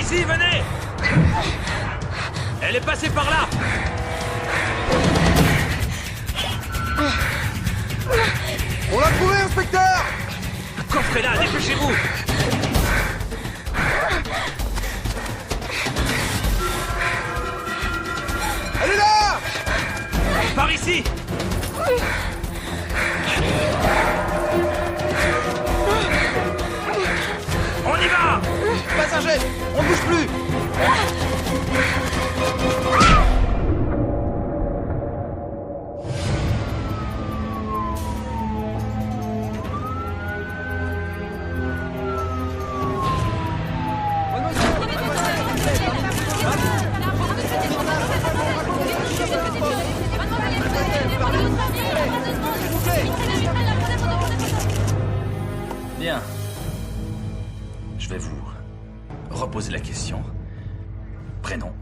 ici, venez! Elle est passée par là! On l'a trouvé, inspecteur! Le coffre est là, dépêchez-vous! Elle est là! Par ici! On y va! Passager, on bouge plus! Bien. Je vais vous reposer la question. Prénom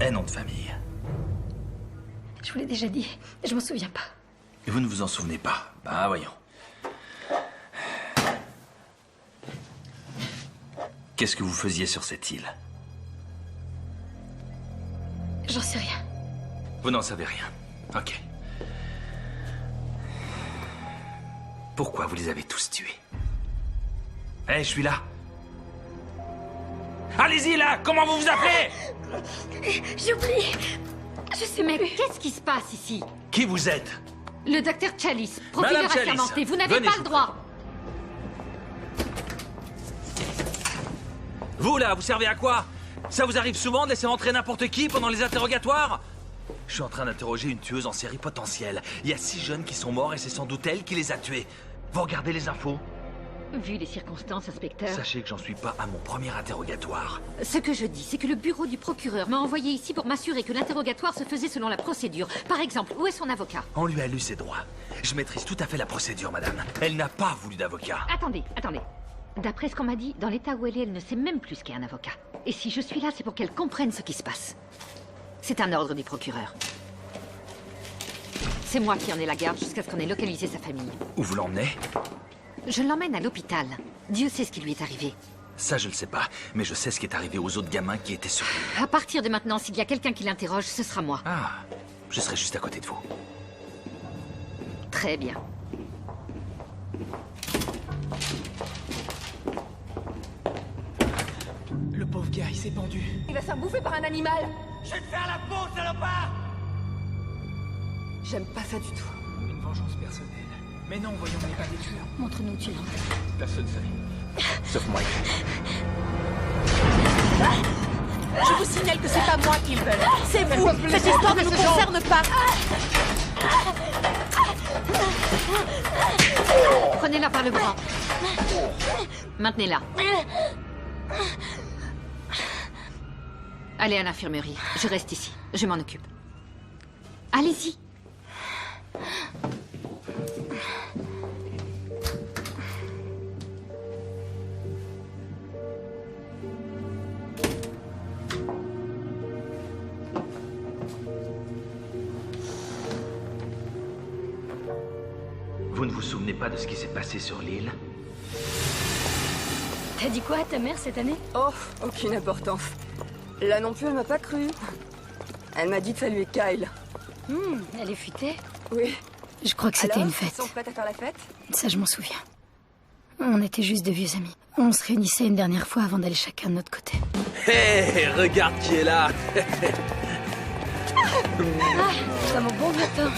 et nom de famille. Je vous l'ai déjà dit, je m'en souviens pas. Et vous ne vous en souvenez pas? Bah voyons. Qu'est-ce que vous faisiez sur cette île? J'en sais rien. Vous n'en savez rien. Ok. Pourquoi vous les avez tous tués? Eh, je suis là. Allez-y, là! Comment vous vous appelez? J'ai oublié. Je sais même plus. Qu'est-ce qui se passe ici? Qui vous êtes? Le docteur Chalice, professeur Madame Chalice, assermenté, vous n'avez venez, pas je le vous droit. Vous, là, vous servez à quoi? Ça vous arrive souvent de laisser rentrer n'importe qui pendant les interrogatoires? Je suis en train d'interroger une tueuse en série potentielle. Il y a 6 jeunes qui sont morts et c'est sans doute elle qui les a tués. Vous regardez les infos? Vu les circonstances, inspecteur, Sachez que j'en suis pas à mon premier interrogatoire. ce que je dis, c'est que le bureau du procureur m'a envoyé ici pour m'assurer que l'interrogatoire se faisait selon la procédure. Par exemple, où est son avocat? On lui a lu ses droits. Je maîtrise tout à fait la procédure, madame. Elle n'a pas voulu d'avocat. Attendez. D'après ce qu'on m'a dit, dans l'état où elle ne sait même plus ce qu'est un avocat. Et si je suis là, c'est pour qu'elle comprenne ce qui se passe. C'est un ordre du procureur. C'est moi qui en ai la garde jusqu'à ce qu'on ait localisé sa famille. Où vous l'emmenez? Je l'emmène à l'hôpital. Dieu sait ce qui lui est arrivé. Ça, je le sais pas. Mais je sais ce qui est arrivé aux autres gamins qui étaient sur l'île. À partir de maintenant, s'il y a quelqu'un qui l'interroge, ce sera moi. Ah, je serai juste à côté de vous. Très bien. Le pauvre gars, il s'est pendu. Il va se faire bouffer par un animal. Je vais te faire la peau, salopard! J'aime pas ça du tout. Une vengeance personnelle. Mais non, voyons, on n'est pas des tueurs. Montre-nous où tu l'emmènes. Personne ne savait. Sauf moi. Je vous signale que c'est pas moi qu'ils veulent. C'est vous. Cette histoire ne nous concerne pas. Prenez-la par le bras. Maintenez-la. Allez à l'infirmerie. Je reste ici. Je m'en occupe. Allez-y. Vous ne vous souvenez pas de ce qui s'est passé sur l'île? T'as dit quoi à ta mère cette année? Oh, aucune importance. Là non plus, elle m'a pas cru. Elle m'a dit de saluer Kyle. Elle est futée? Oui. Je crois que c'était Alors, une fête. ils sont prêts à faire la fête? Ça, je m'en souviens. On était juste de vieux amis. On se réunissait une dernière fois avant d'aller chacun de notre côté. Hé, regarde qui est là! Ça mon bon vieux temps.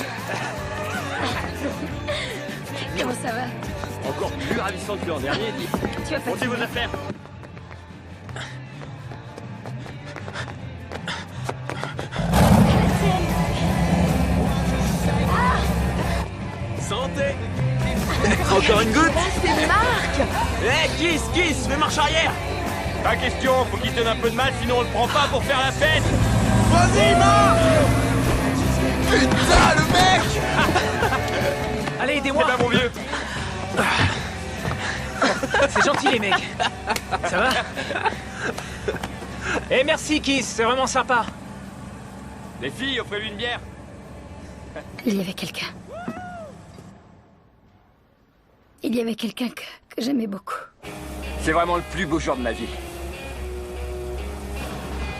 Comment ça va? Encore plus ravissant que l'an dernier, dit. Tu vas Montez vos affaires. Santé. Encore une goutte? C'est Marc! Hé, Kiss, fais marche arrière. Pas question, faut qu'il se donne un peu de mal, sinon on le prend pas pour faire la fête. Vas-y, Marc! Putain, le mec! Allez, aidez-moi. C'est pas mon vieux. C'est gentil, les mecs. Ça va? Eh, merci, Kiss. C'est vraiment sympa. Les filles, offrez-lui une bière. Il y avait quelqu'un. Il y avait quelqu'un que j'aimais beaucoup. C'est vraiment le plus beau jour de ma vie.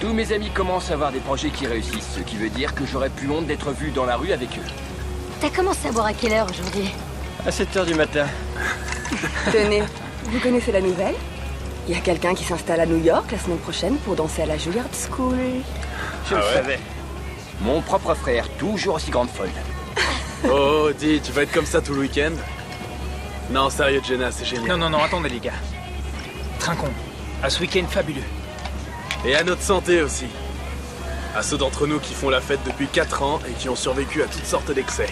Tous mes amis commencent à avoir des projets qui réussissent, ce qui veut dire que j'aurais plus honte d'être vu dans la rue avec eux. T'as commencé à boire à quelle heure aujourd'hui? À 7h du matin. Tenez, vous connaissez la nouvelle? Il y a quelqu'un qui s'installe à New York la semaine prochaine pour danser à la Juilliard School. Je le savais. Mon propre frère, toujours aussi grande folle. Oh, dis, tu vas être comme ça tout le week-end? Non, sérieux, Jenna, c'est génial. Non, attendez les gars. Trinquons. À ce week-end fabuleux. Et à notre santé aussi. À ceux d'entre nous qui font la fête depuis 4 ans et qui ont survécu à toutes sortes d'excès.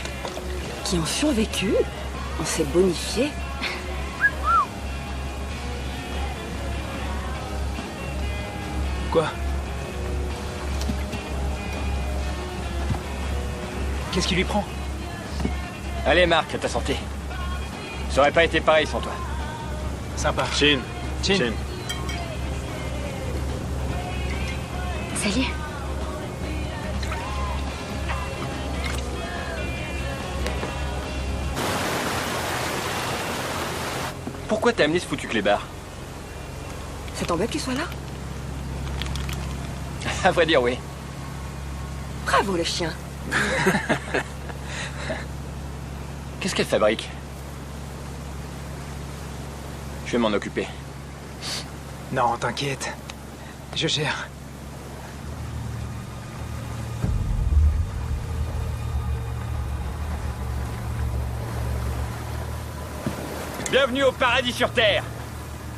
Qui ont survécu? On s'est bonifié. Quoi? Qu'est-ce qui lui prend? Allez, Marc, à ta santé. Ça aurait pas été pareil sans toi. Sympa. Chin. Chin. Ça y est. Pourquoi t'as amené ce foutu clébard? Ça t'embête qu'il soit là? À vrai dire, oui. Bravo le chien. Qu'est-ce qu'elle fabrique? Je vais m'en occuper. Non, t'inquiète. Je gère. Bienvenue au paradis sur Terre.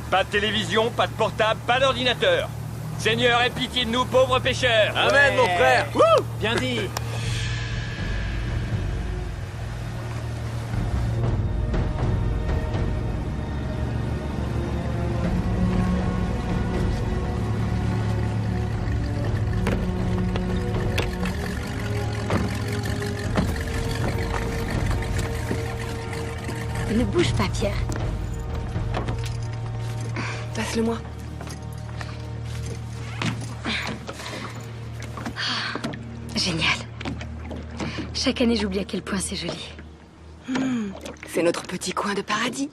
Pas de télévision, pas de portable, pas d'ordinateur. Seigneur, aie pitié de nous, pauvres pêcheurs. Amen, mon frère. Wouh! Bien dit. Ne bouge pas, Pierre. Passe-le-moi. Génial. Chaque année, j'oublie à quel point c'est joli. C'est notre petit coin de paradis.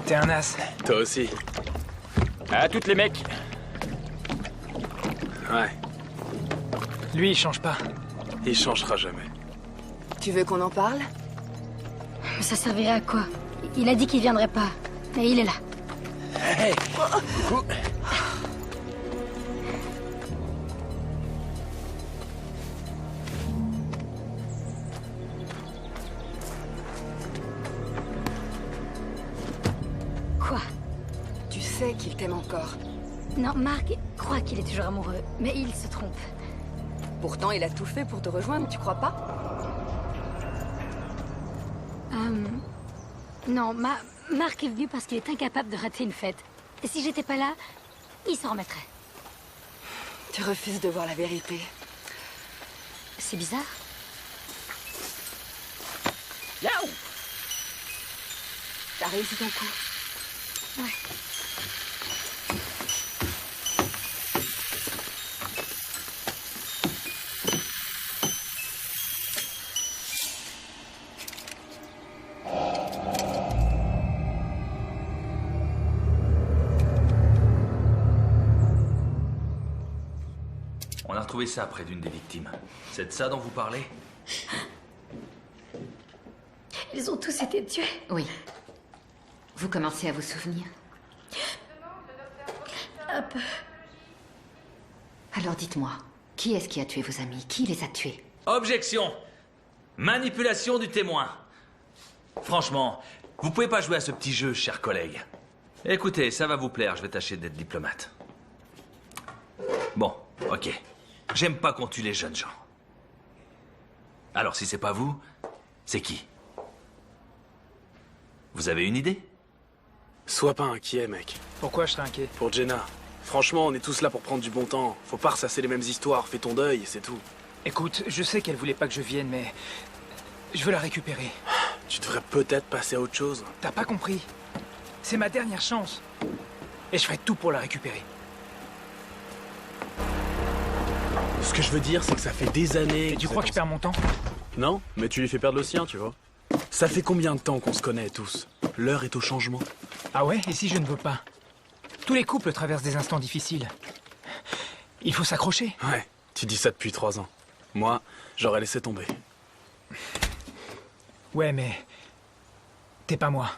T'es un as. Toi aussi. À toutes les mecs. Ouais, Lui, il change pas. il changera jamais. Tu veux qu'on en parle? Mais ça servirait à quoi? Il a dit qu'il viendrait pas. Et il est là. Hey. Quoi? Tu sais qu'il t'aime encore. Non, Marc croit qu'il est toujours amoureux, mais il se trompe. Pourtant, il a tout fait pour te rejoindre, tu crois pas? Non, Marc est venu parce qu'il est incapable de rater une fête. Et si j'étais pas là, il s'en remettrait. Tu refuses de voir la vérité. C'est bizarre. Yaou! T'as réussi ton coup. Ouais. On a retrouvé ça près d'une des victimes. C'est de ça dont vous parlez? Ils ont tous été tués. Oui. Vous commencez à vous souvenir? Un peu. Alors dites-moi, qui est-ce qui a tué vos amis? Qui les a tués? Objection! Manipulation du témoin. Franchement, vous pouvez pas jouer à ce petit jeu, chers collègues. Écoutez, ça va vous plaire, je vais tâcher d'être diplomate. Bon, ok. J'aime pas qu'on tue les jeunes gens. Alors si c'est pas vous, c'est qui? Vous avez une idée? Sois pas inquiet, mec. Pourquoi je serais inquiet? Pour Jenna. Franchement, on est tous là pour prendre du bon temps. Faut pas ressasser les mêmes histoires. Fais ton deuil, c'est tout. Écoute, je sais qu'elle voulait pas que je vienne, mais... je veux la récupérer. Tu devrais peut-être passer à autre chose. T'as pas compris? C'est ma dernière chance. Et je ferai tout pour la récupérer. Ce que je veux dire, c'est que ça fait des années... Et tu crois que je perds mon temps? Non, mais tu lui fais perdre le sien, tu vois. Ça fait combien de temps qu'on se connaît tous? L'heure est au changement. Ah ouais? Et si je ne veux pas? Tous les couples traversent des instants difficiles. Il faut s'accrocher. Ouais, tu dis ça depuis 3 ans. Moi, j'aurais laissé tomber. Ouais, mais... T'es pas moi.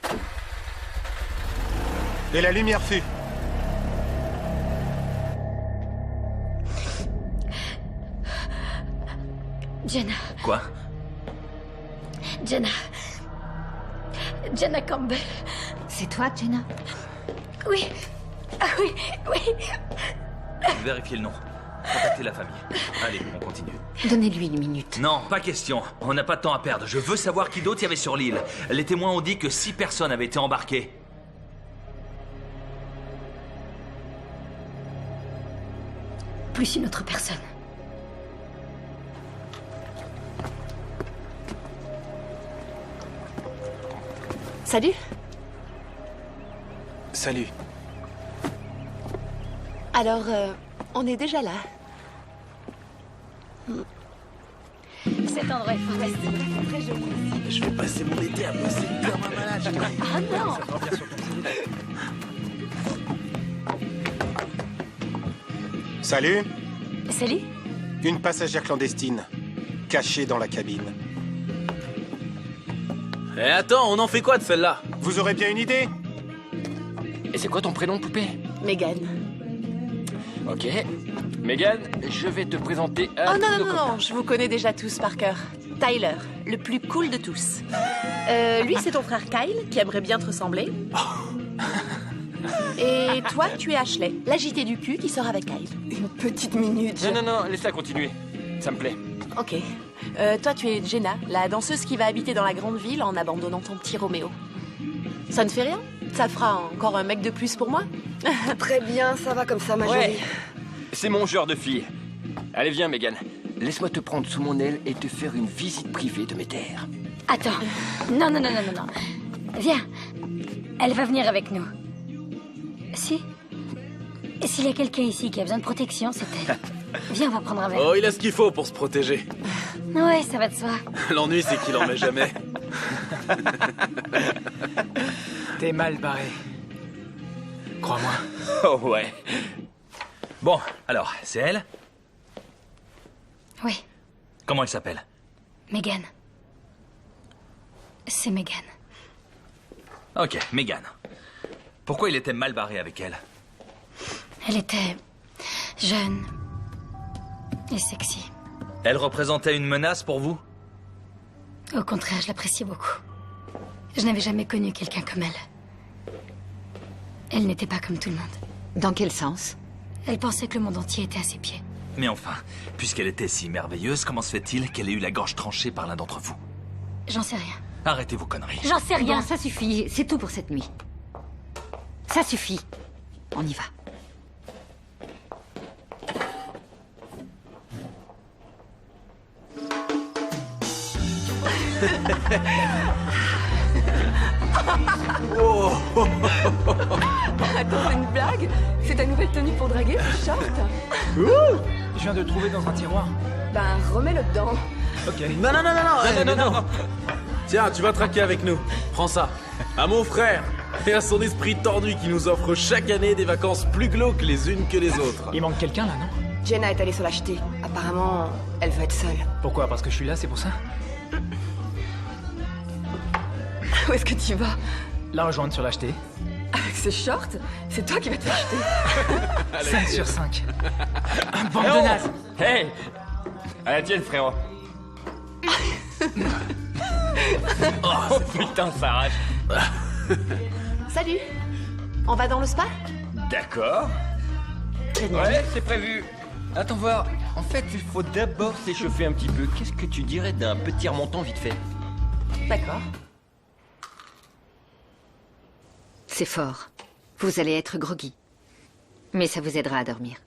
Et la lumière fut. Jenna. Quoi? Jenna. Jenna Campbell. C'est toi, Jenna? Oui. Ah oui, oui. Vérifiez le nom. Contactez la famille. Allez, on continue. Donnez-lui une minute. Non, pas question. On n'a pas de temps à perdre. Je veux savoir qui d'autre il y avait sur l'île. Les témoins ont dit que 6 personnes avaient été embarquées. Plus une autre personne. Salut. Salut. Alors, on est déjà là. Cet endroit est fantastique. C'est très joli. Je vais passer mon été à bosser comme un malade. Ah non. Salut. Salut. Une passagère clandestine, cachée dans la cabine. Eh attends, on en fait quoi de celle-là? Vous aurez bien une idée? Et c'est quoi ton prénom, poupée? Megan. Ok. Megan, je vais te présenter Oh à non, tous nos non, non, copains. non, je vous connais déjà tous par cœur. Tyler, le plus cool de tous. Lui, c'est ton frère Kyle, qui aimerait bien te ressembler. Et toi, tu es Ashley, l'agité du cul qui sort avec Kyle. Une petite minute. Non, non, non, laisse-la continuer. Ça me plaît. Ok. Toi, tu es Jenna, la danseuse qui va habiter dans la grande ville en abandonnant ton petit Roméo. Ça ne fait rien? Ça fera encore un mec de plus pour moi? Très bien, ça va comme ça, ma Ouais. jolie. C'est mon genre de fille. Allez, viens, Megan. Laisse-moi te prendre sous mon aile et te faire une visite privée de mes terres. Attends. Non, non, non, non, non, non. Viens. Elle va venir avec nous. Si. Et s'il y a quelqu'un ici qui a besoin de protection, c'est elle. Viens, on va prendre un verre. Oh, il a ce qu'il faut pour se protéger. Ouais, ça va de soi. L'ennui, c'est qu'il en met jamais. T'es mal barré. Crois-moi. Oh ouais. Bon, alors, c'est elle? Oui, Comment elle s'appelle? Megan. C'est Megan. Ok, Megan. Pourquoi il était mal barré avec elle? Elle était jeune et sexy. Elle représentait une menace pour vous? Au contraire, je l'appréciais beaucoup. Je n'avais jamais connu quelqu'un comme elle. Elle n'était pas comme tout le monde. Dans quel sens? Elle pensait que le monde entier était à ses pieds. Mais enfin, puisqu'elle était si merveilleuse, comment se fait-il qu'elle ait eu la gorge tranchée par l'un d'entre vous? J'en sais rien. Arrêtez vos conneries. J'en sais rien. Bon, ça suffit. C'est tout pour cette nuit. Ça suffit. On y va. Attends, c'est une blague? C'est ta nouvelle tenue pour draguer, ce short? Je viens de le trouver dans un tiroir. Ben, remets-le dedans. Ok. Non, non, non, non, non, Non, non, non. Tiens, tu vas traquer avec nous. Prends ça. À mon frère et à son esprit tordu qui nous offre chaque année des vacances plus glauques les unes que les autres. Il manque quelqu'un là, non? Jenna est allée se l'acheter. Apparemment, elle veut être seule. Pourquoi? Parce que je suis là, c'est pour ça? Où est-ce que tu vas? La rejoindre sur l'acheter. Avec ce short? C'est toi qui vas te l'acheter. 5 sur 5. Bande Eh de oh nazes. Hey! À la tienne, frérot. Oh putain, ça arrache. Salut. On va dans le spa? D'accord. Génial. Ouais, c'est prévu. Attends voir. En fait, il faut d'abord s'échauffer un petit peu. Qu'est-ce que tu dirais d'un petit remontant vite fait? D'accord. C'est fort. Vous allez être groggy. Mais ça vous aidera à dormir.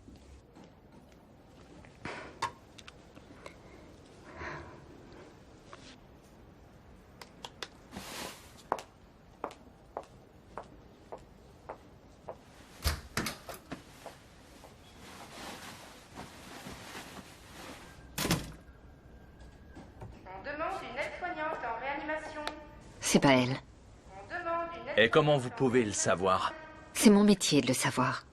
On demande une aide-soignante en réanimation. C'est pas elle. On demande une aide... Et comment vous pouvez le savoir? C'est mon métier de le savoir.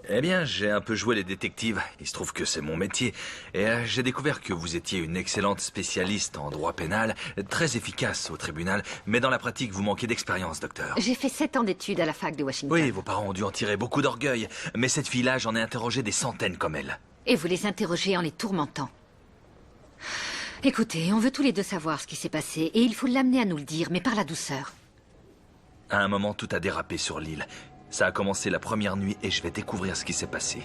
Eh bien, j'ai un peu joué les détectives. Il se trouve que c'est mon métier. Et j'ai découvert que vous étiez une excellente spécialiste en droit pénal, très efficace au tribunal, mais dans la pratique, vous manquez d'expérience, docteur. J'ai fait 7 ans d'études à la fac de Washington. Oui, vos parents ont dû en tirer beaucoup d'orgueil. Mais cette fille-là, j'en ai interrogé des centaines comme elle. Et vous les interrogez en les tourmentant. Écoutez, on veut tous les deux savoir ce qui s'est passé, et il faut l'amener à nous le dire, mais par la douceur. À un moment, tout a dérapé sur l'île. Ça a commencé la première nuit et je vais découvrir ce qui s'est passé.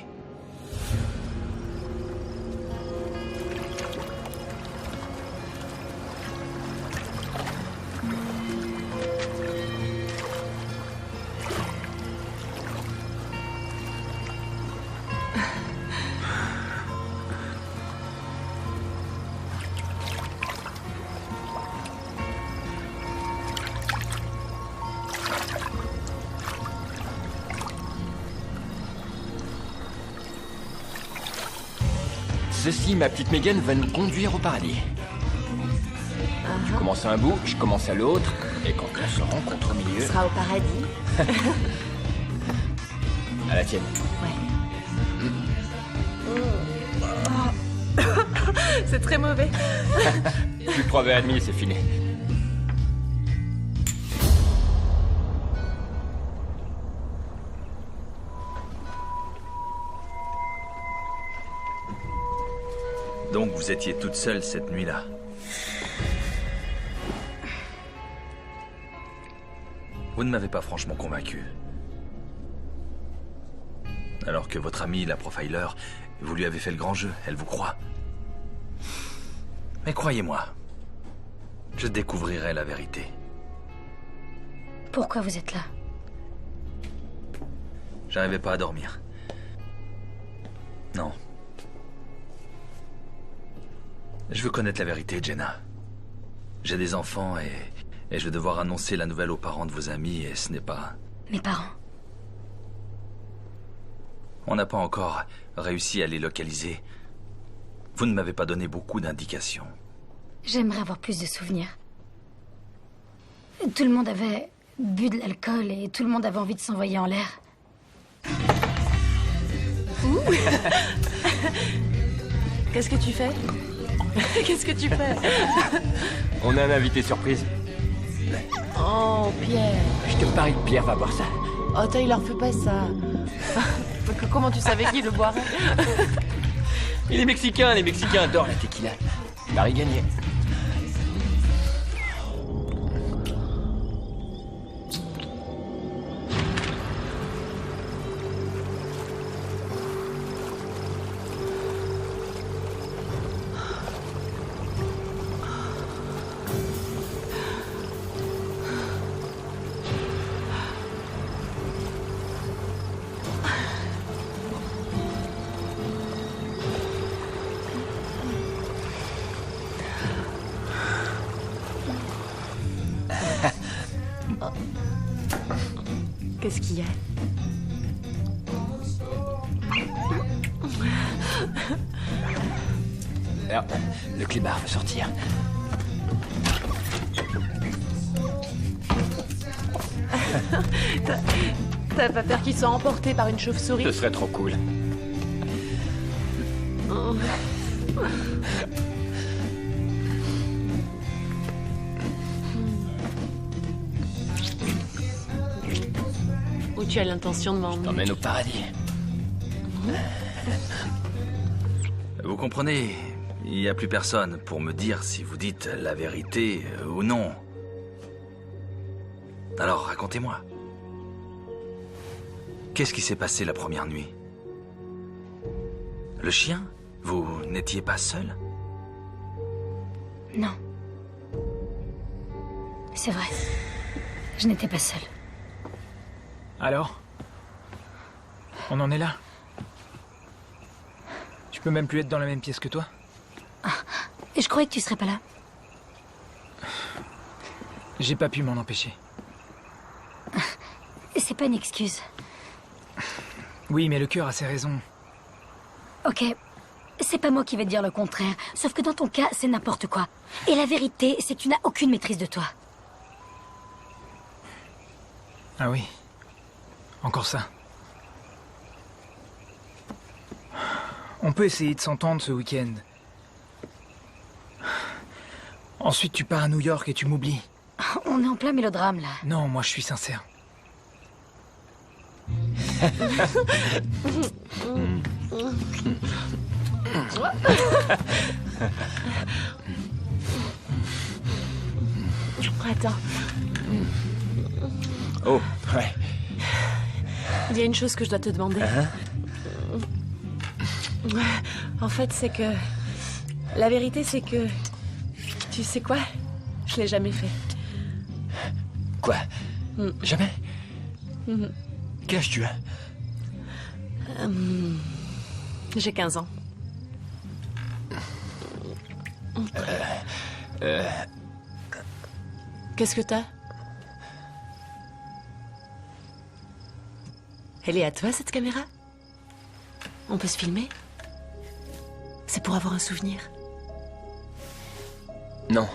Ceci, ma petite Megan, va nous conduire au paradis. Tu commences à un bout, je commence à l'autre, et quand on se rencontre au milieu... Ce sera au paradis. À la tienne. C'est très mauvais. Plus de 3 verres et demi, c'est fini. Donc vous étiez toute seule cette nuit-là. Vous ne m'avez pas franchement convaincu. Alors que votre amie, la profiler, vous lui avez fait le grand jeu, elle vous croit. Mais croyez-moi, je découvrirai la vérité. Pourquoi vous êtes là? J'arrivais pas à dormir. Non. Je veux connaître la vérité, Jenna. J'ai des enfants et je vais devoir annoncer la nouvelle aux parents de vos amis et ce n'est pas... Mes parents? On n'a pas encore réussi à les localiser. Vous ne m'avez pas donné beaucoup d'indications. J'aimerais avoir plus de souvenirs. Tout le monde avait bu de l'alcool et tout le monde avait envie de s'envoyer en l'air. Qu'est-ce que tu fais? Qu'est-ce que tu fais? On a un invité surprise. Oh, Pierre. Je te parie que Pierre va boire ça. Oh, Tyler, fais pas ça. Comment tu savais qu'il le boirait? Et les Mexicains adorent la tequila. Paris gagné. Qu'est-ce qu'il y a? Alors, le clébard veut sortir. T'as pas peur qu'il soit emporté par une chauve-souris? Ce serait trop cool. Oh. Où tu as l'intention de m'emmener? T'emmène au paradis. Vous comprenez, il n'y a plus personne pour me dire si vous dites la vérité ou non. Alors, racontez-moi. Qu'est-ce qui s'est passé la première nuit? Le chien? Vous n'étiez pas seul? Non. C'est vrai. Je n'étais pas seule. Alors? On en est là? Je peux même plus être dans la même pièce que toi? Et je croyais que tu serais pas là. J'ai pas pu m'en empêcher. C'est pas une excuse. Oui, mais le cœur a ses raisons. Ok, c'est pas moi qui vais te dire le contraire. Sauf que dans ton cas, c'est n'importe quoi. Et la vérité, c'est que tu n'as aucune maîtrise de toi. Ah oui? Encore ça. On peut essayer de s'entendre ce week-end. Ensuite, tu pars à New York et tu m'oublies. On est en plein mélodrame, là. Non, moi je suis sincère. Attends. Oh, ouais. Il y a une chose que je dois te demander. En fait, c'est que... La vérité, c'est que... Tu sais quoi? Je l'ai jamais fait. Quoi? Jamais? Quel âge tu as? J'ai 15 ans. Qu'est-ce que t'as? Elle est à toi, cette caméra? On peut se filmer? C'est pour avoir un souvenir. Non.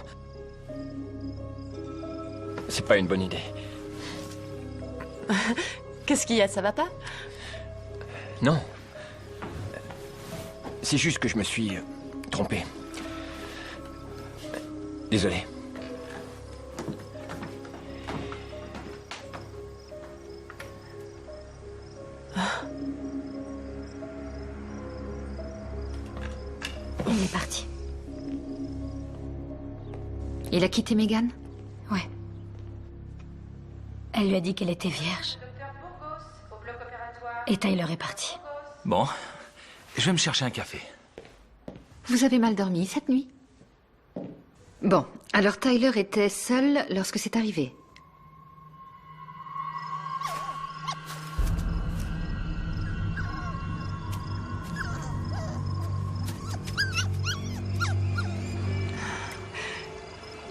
C'est pas une bonne idée. Qu'est-ce qu'il y a? Ça va pas? Non. C'est juste que je me suis trompé. Désolé. Il est parti. Il a quitté Megan? Ouais. Elle lui a dit qu'elle était vierge. Et Tyler est parti. Bon, je vais me chercher un café. Vous avez mal dormi cette nuit? Bon, alors Tyler était seul lorsque c'est arrivé.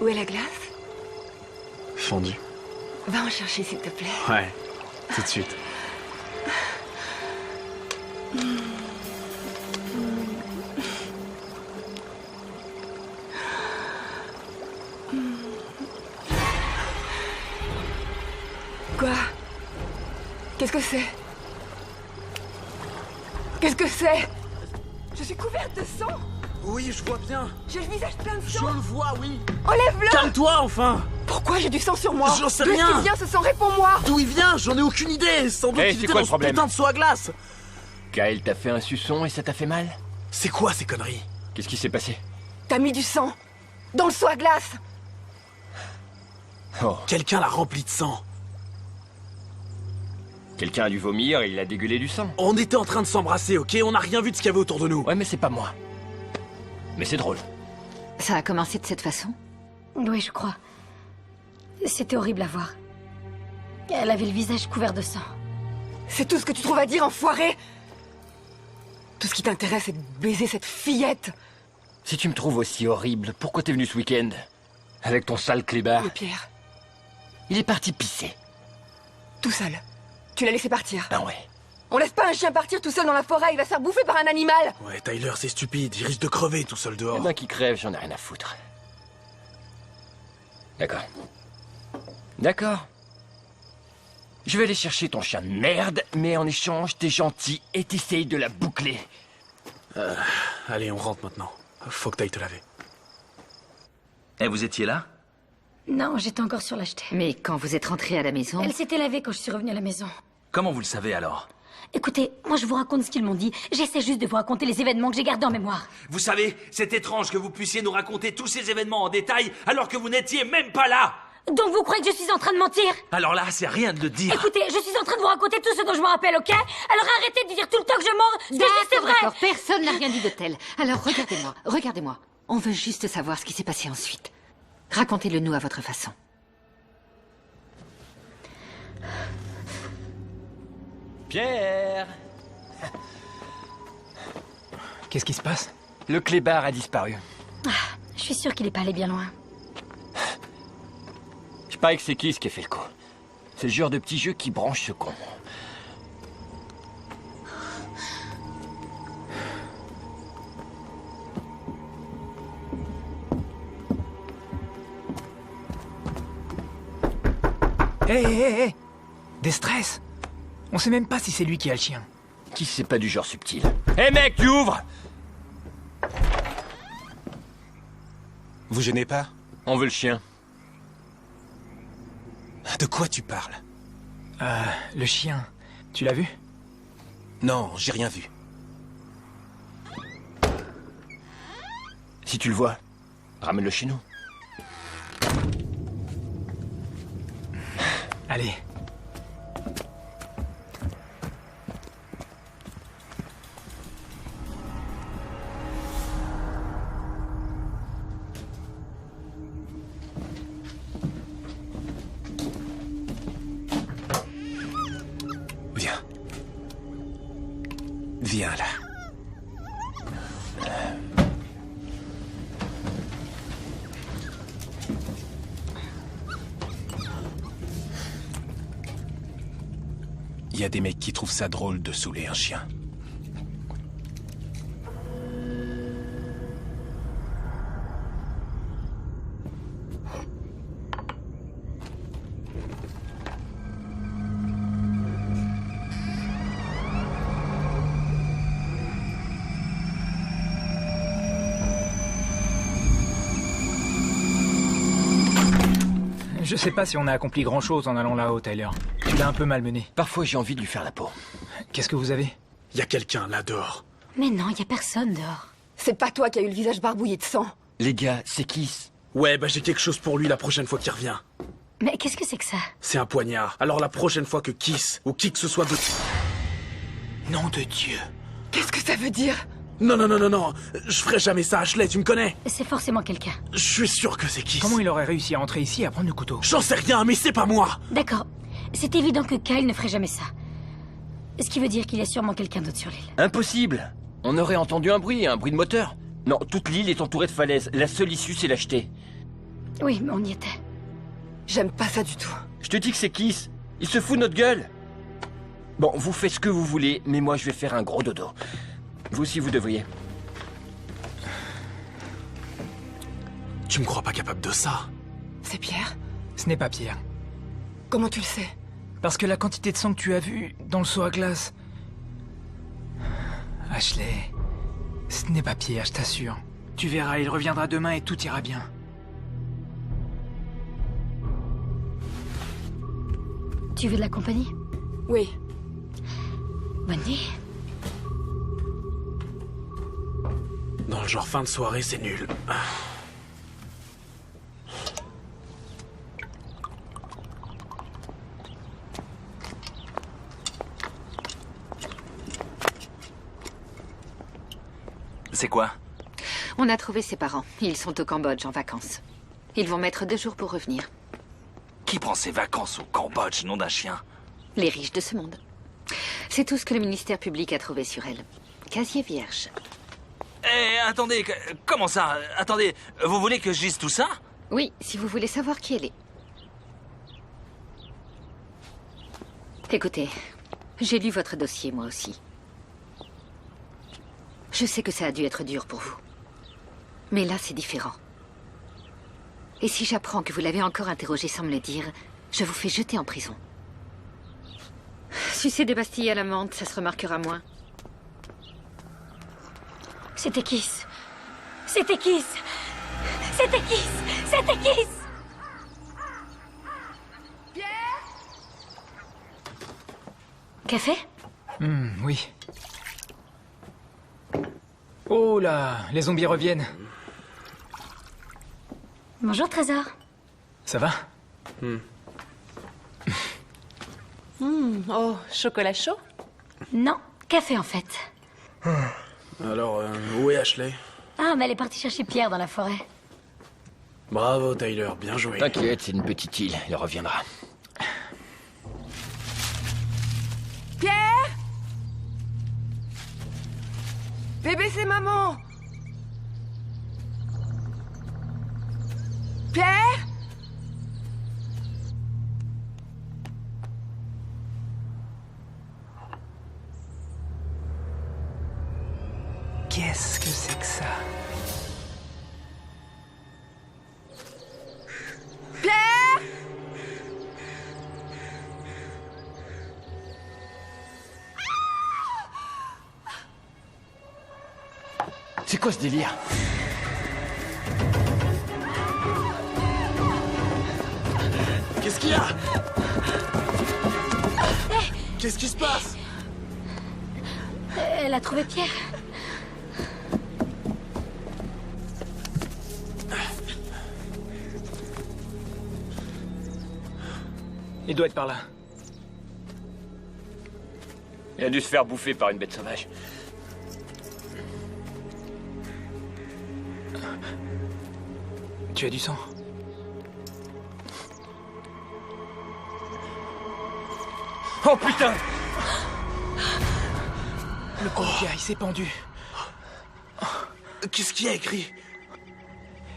Où est la glace? Fondue. Va en chercher, s'il te plaît. Ouais, tout de suite. Quoi? Qu'est-ce que c'est? Qu'est-ce que c'est? Je suis couverte de sang! Oui, je vois bien. J'ai le visage plein de Je sang! le vois, oui. Enlève-le! Calme-toi, enfin. Pourquoi j'ai du sang sur moi? J'en sais D'où est-ce rien. qu'il vient ce sang? Réponds-moi! D'où il vient? J'en ai aucune idée. Sans doute Hey, qu'il c'est était quoi dans le ce problème? putain de seau à glace. Kyle t'a fait un suçon et ça t'a fait mal? C'est quoi ces conneries? Qu'est-ce qui s'est passé? T'as mis du sang dans le seau à glace! Oh. Quelqu'un l'a rempli de sang. Quelqu'un a dû vomir et il a dégueulé du sang. On était en train de s'embrasser, ok? On n'a rien vu de ce qu'il y avait autour de nous. Ouais, mais c'est pas moi. Mais c'est drôle. Ça a commencé de cette façon? Oui, je crois. C'était horrible à voir. Elle avait le visage couvert de sang. C'est tout ce que tu trouves à dire, enfoiré! Tout ce qui t'intéresse, c'est de baiser cette fillette! Si tu me trouves aussi horrible, pourquoi t'es venu ce week-end? Avec ton sale clébard. Et Pierre? Il est parti pisser. Tout seul. Tu l'as laissé partir. Ben ouais. On laisse pas un chien partir tout seul dans la forêt, il va se faire bouffer par un animal! Ouais, Tyler, c'est stupide. Il risque de crever tout seul Eh dehors. ben qui crève, j'en ai rien à foutre. D'accord. D'accord. Je vais aller chercher ton chien de merde, mais en échange, t'es gentil et t'essayes de la boucler. Allez, on rentre maintenant. Faut que t'ailles te laver. Et vous étiez là? Non, j'étais encore sur la jetée. Mais quand vous êtes rentré à la maison... Elle s'était lavée quand je suis revenue à la maison. Comment vous le savez alors? Écoutez, moi je vous raconte ce qu'ils m'ont dit. J'essaie juste de vous raconter les événements que j'ai gardés en mémoire. Vous savez, c'est étrange que vous puissiez nous raconter tous ces événements en détail alors que vous n'étiez même pas là! Donc vous croyez que je suis en train de mentir? Alors là, c'est rien de le dire. Écoutez, je suis en train de vous raconter tout ce dont je me rappelle, ok? Alors arrêtez de dire tout le temps que je mens. Ce que je dis, c'est vrai. D'accord, personne n'a rien dit de tel. Alors regardez-moi, regardez-moi. On veut juste savoir ce qui s'est passé ensuite. Racontez-le nous à votre façon. Pierre! Qu'est-ce qui se passe? Le clébard a disparu. Je suis sûre qu'il est pas allé bien loin. Je parie que c'est qui ce qui a fait le coup. C'est le genre de petit jeu qui branche ce con. Hé, hé, hé! Des stress! On sait même pas si c'est lui qui a le chien. Qui c'est pas du genre subtil. Hé mec, tu ouvres! Vous gênez pas? On veut le chien. De quoi tu parles? Le chien. Tu l'as vu? Non, j'ai rien vu. Si tu le vois, ramène-le chez nous. Allez. Viens. Viens là. Il y a des mecs qui trouvent ça drôle de saouler un chien. Je sais pas si on a accompli grand-chose en allant là-haut, Tyler. Tu l'as un peu malmené. Parfois, j'ai envie de lui faire la peau. Qu'est-ce que vous avez? Y a quelqu'un là dehors. Mais non, y a personne dehors. C'est pas toi qui as eu le visage barbouillé de sang. Les gars, c'est Kiss. Ouais, bah j'ai quelque chose pour lui la prochaine fois qu'il revient. Mais qu'est-ce que c'est que ça? C'est un poignard. Alors la prochaine fois que Kiss, ou qui que ce soit de... Nom de Dieu. Qu'est-ce que ça veut dire? Non, non, non, non, non. Je ferai jamais ça, Ashley, tu me connais. C'est forcément quelqu'un. Je suis sûr que c'est Kiss. Comment il aurait réussi à entrer ici et à prendre le couteau? J'en sais rien, mais c'est pas moi. D'accord. C'est évident que Kyle ne ferait jamais ça. Ce qui veut dire qu'il y a sûrement quelqu'un d'autre sur l'île. Impossible. On aurait entendu un bruit de moteur. Non, toute l'île est entourée de falaises. La seule issue, c'est l'acheter. Oui, mais on y était. J'aime pas ça du tout. Je te dis que c'est Kiss. Il se fout de notre gueule. Bon, vous faites ce que vous voulez, mais moi, je vais faire un gros dodo. Vous aussi, vous devriez. Tu me crois pas capable de ça? C'est Pierre? Ce n'est pas Pierre. Comment tu le sais? Parce que la quantité de sang que tu as vu dans le seau à glace... Ashley, ce n'est pas Pierre, je t'assure. Tu verras, il reviendra demain et tout ira bien. Tu veux de la compagnie? Oui. Bonne nuit. Dans le genre fin de soirée, c'est nul. C'est quoi? On a trouvé ses parents. Ils sont au Cambodge en vacances. Ils vont mettre 2 jours pour revenir. Qui prend ses vacances au Cambodge, nom d'un chien? Les riches de ce monde. C'est tout ce que le ministère public a trouvé sur elle. Casier vierge. Eh, attendez, comment ça? Attendez, vous voulez que je dise tout ça? Oui, si vous voulez savoir qui elle est. Écoutez, j'ai lu votre dossier, moi aussi. Je sais que ça a dû être dur pour vous. Mais là, c'est différent. Et si j'apprends que vous l'avez encore interrogé sans me le dire, je vous fais jeter en prison. Sucer des pastilles à la menthe, ça se remarquera moins. C'était Kiss. C'était Kiss. C'était Kiss. C'était Kiss. Café? Oui. Oh là, les zombies reviennent. Bonjour, Trésor. Ça va? Oh, chocolat chaud? Non, café en fait. Alors, où est Ashley? Ah, mais elle est partie chercher Pierre dans la forêt. Bravo, Tyler, bien joué. T'inquiète, c'est une petite île, elle reviendra. Pierre! Bébé, c'est maman! Pierre? Qu'est-ce que c'est que ça? Pierre! C'est quoi ce délire? Qu'est-ce qu'il y a? Qu'est-ce qui se passe? Elle a trouvé Pierre. Il doit être par là. Il a dû se faire bouffer par une bête sauvage. Tu as du sang. Oh putain! Le pauvre gars, il s'est pendu. Qu'est-ce qu'il y a écrit?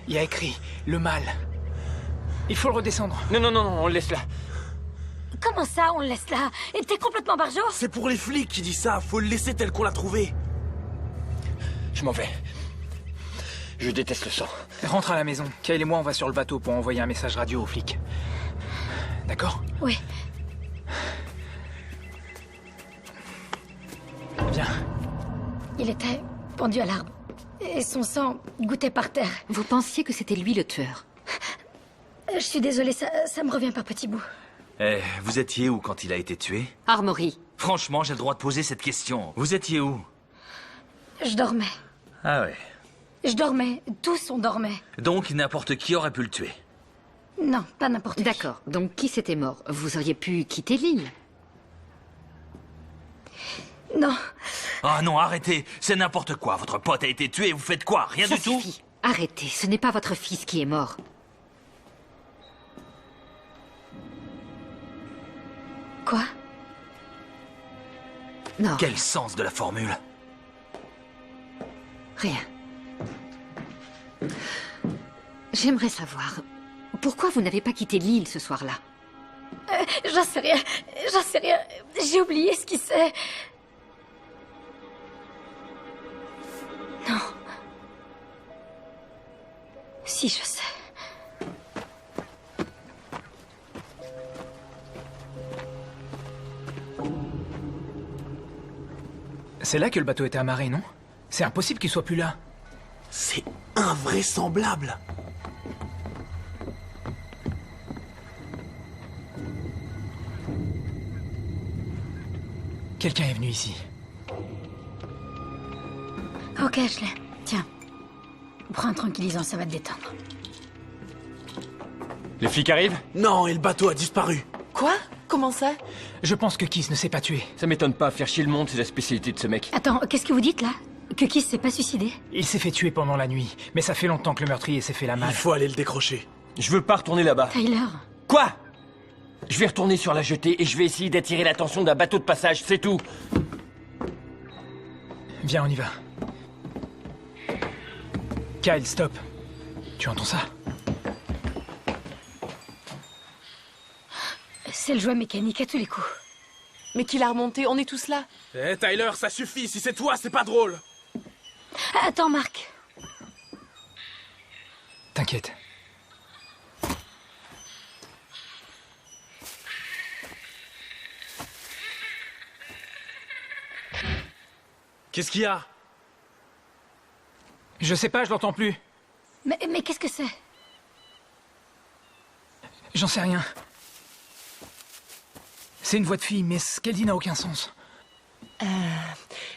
Il y a écrit le mal. Il faut le redescendre. Non, non, non, on le laisse là. Comment ça, on le laisse là? Et t'es complètement barjo? C'est pour les flics qui dit ça. Faut le laisser tel qu'on l'a trouvé. Je m'en vais. Je déteste le sang. Rentre à la maison. Kyle et moi, on va sur le bateau pour envoyer un message radio aux flics. D'accord? Oui. Viens. Il était pendu à l'arbre. Et son sang goûtait par terre. Vous pensiez que c'était lui le tueur? Je suis désolée, ça me revient par petits bouts. Eh, vous étiez où quand il a été tué? Armory. Franchement, j'ai le droit de poser cette question. Vous étiez où? Je dormais. Ah ouais. Je dormais. Tous on dormait. Donc n'importe qui aurait pu le tuer. Non, pas n'importe qui. D'accord. Donc qui c'était mort? Vous auriez pu quitter l'île? Non. Ah non, arrêtez. C'est n'importe quoi. Votre pote a été tué et vous faites quoi? Rien Ça du tout? suffit. Arrêtez, ce n'est pas votre fils qui est mort. Quoi? Non. Quel sens de la formule? Rien. J'aimerais savoir, pourquoi vous n'avez pas quitté l'île ce soir-là? J'en sais rien. J'en sais rien. J'ai oublié ce qui c'est. Non. Si, je sais. C'est là que le bateau était amarré, non? C'est impossible qu'il soit plus là. C'est invraisemblable. Quelqu'un est venu ici. Ok, je l'ai. Tiens. Prends un tranquillisant, ça va te détendre. Les flics arrivent? Non, et le bateau a disparu. Quoi? Comment ça? Je pense que Kiss ne s'est pas tué. Ça m'étonne pas, faire chier le monde, c'est la spécialité de ce mec. Attends, qu'est-ce que vous dites là? Que Kiss s'est pas suicidé? Il s'est fait tuer pendant la nuit, mais ça fait longtemps que le meurtrier s'est fait la malle. Il faut aller le décrocher. Je veux pas retourner là-bas. Tyler. Quoi? Je vais retourner sur la jetée et je vais essayer d'attirer l'attention d'un bateau de passage, c'est tout. Viens, on y va. Kyle, stop. Tu entends ça? C'est le jouet mécanique à tous les coups. Mais qui l'a remonté? On est tous là. Eh, Tyler, ça suffit. Si c'est toi, c'est pas drôle. Attends, Marc. T'inquiète. Qu'est-ce qu'il y a? Je sais pas, je l'entends plus. Mais qu'est-ce que c'est? J'en sais rien. C'est une voix de fille, mais ce qu'elle dit n'a aucun sens.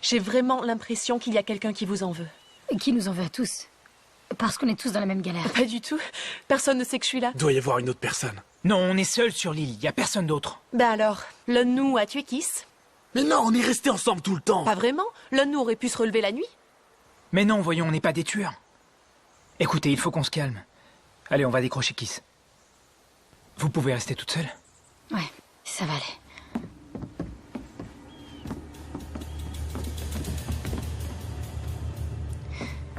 J'ai vraiment l'impression qu'il y a quelqu'un qui vous en veut. Qui nous en veut à tous. Parce qu'on est tous dans la même galère. Pas du tout. Personne ne sait que je suis là. Doit y avoir une autre personne. Non, on est seuls sur l'île, y a personne d'autre. Ben alors, l'un de nous a tué Kiss? Mais non, on est restés ensemble tout le temps. Pas vraiment. L'un de nous aurait pu se relever la nuit. Mais non, voyons, on n'est pas des tueurs. Écoutez, il faut qu'on se calme. Allez, on va décrocher Kiss. Vous pouvez rester toute seule? Ouais, ça va aller.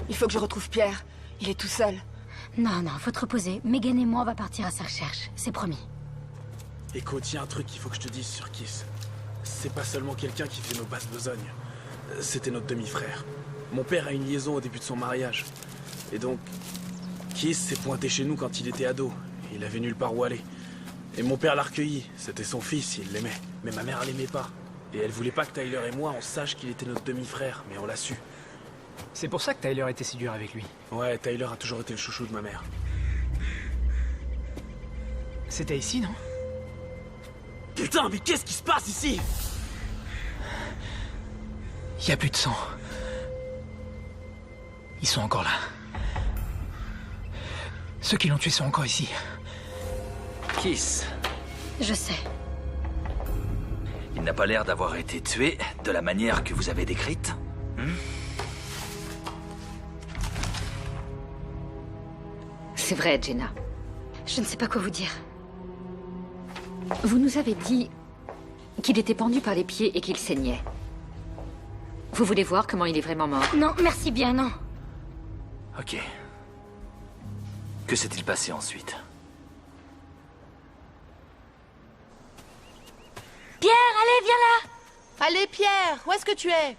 Il faut que je retrouve Pierre. Il est tout seul. Non, non, faut te reposer. Megan et moi, on va partir à sa recherche. C'est promis. Écoute, y a un truc qu'il faut que je te dise sur Kiss. C'est pas seulement quelqu'un qui fait nos basses besognes. C'était notre demi-frère. Mon père a une liaison au début de son mariage. Et donc, Kiss s'est pointé chez nous quand il était ado. Il avait nulle part où aller. Et mon père l'a recueilli. C'était son fils, il l'aimait. Mais ma mère l'aimait pas. Et elle voulait pas que Tyler et moi, on sache qu'il était notre demi-frère, mais on l'a su. C'est pour ça que Tyler était si dur avec lui. Ouais, Tyler a toujours été le chouchou de ma mère. C'était ici, non? Putain, mais qu'est-ce qui se passe ici? Il y a plus de sang. Ils sont encore là. Ceux qui l'ont tué sont encore ici. Kiss. Je sais. Il n'a pas l'air d'avoir été tué de la manière que vous avez décrite. C'est vrai, Jenna. Je ne sais pas quoi vous dire. Vous nous avez dit qu'il était pendu par les pieds et qu'il saignait. Vous voulez voir comment il est vraiment mort? Non, merci bien, non. Ok. Que s'est-il passé ensuite? Pierre, allez, viens là! Allez, Pierre, où est-ce que tu es?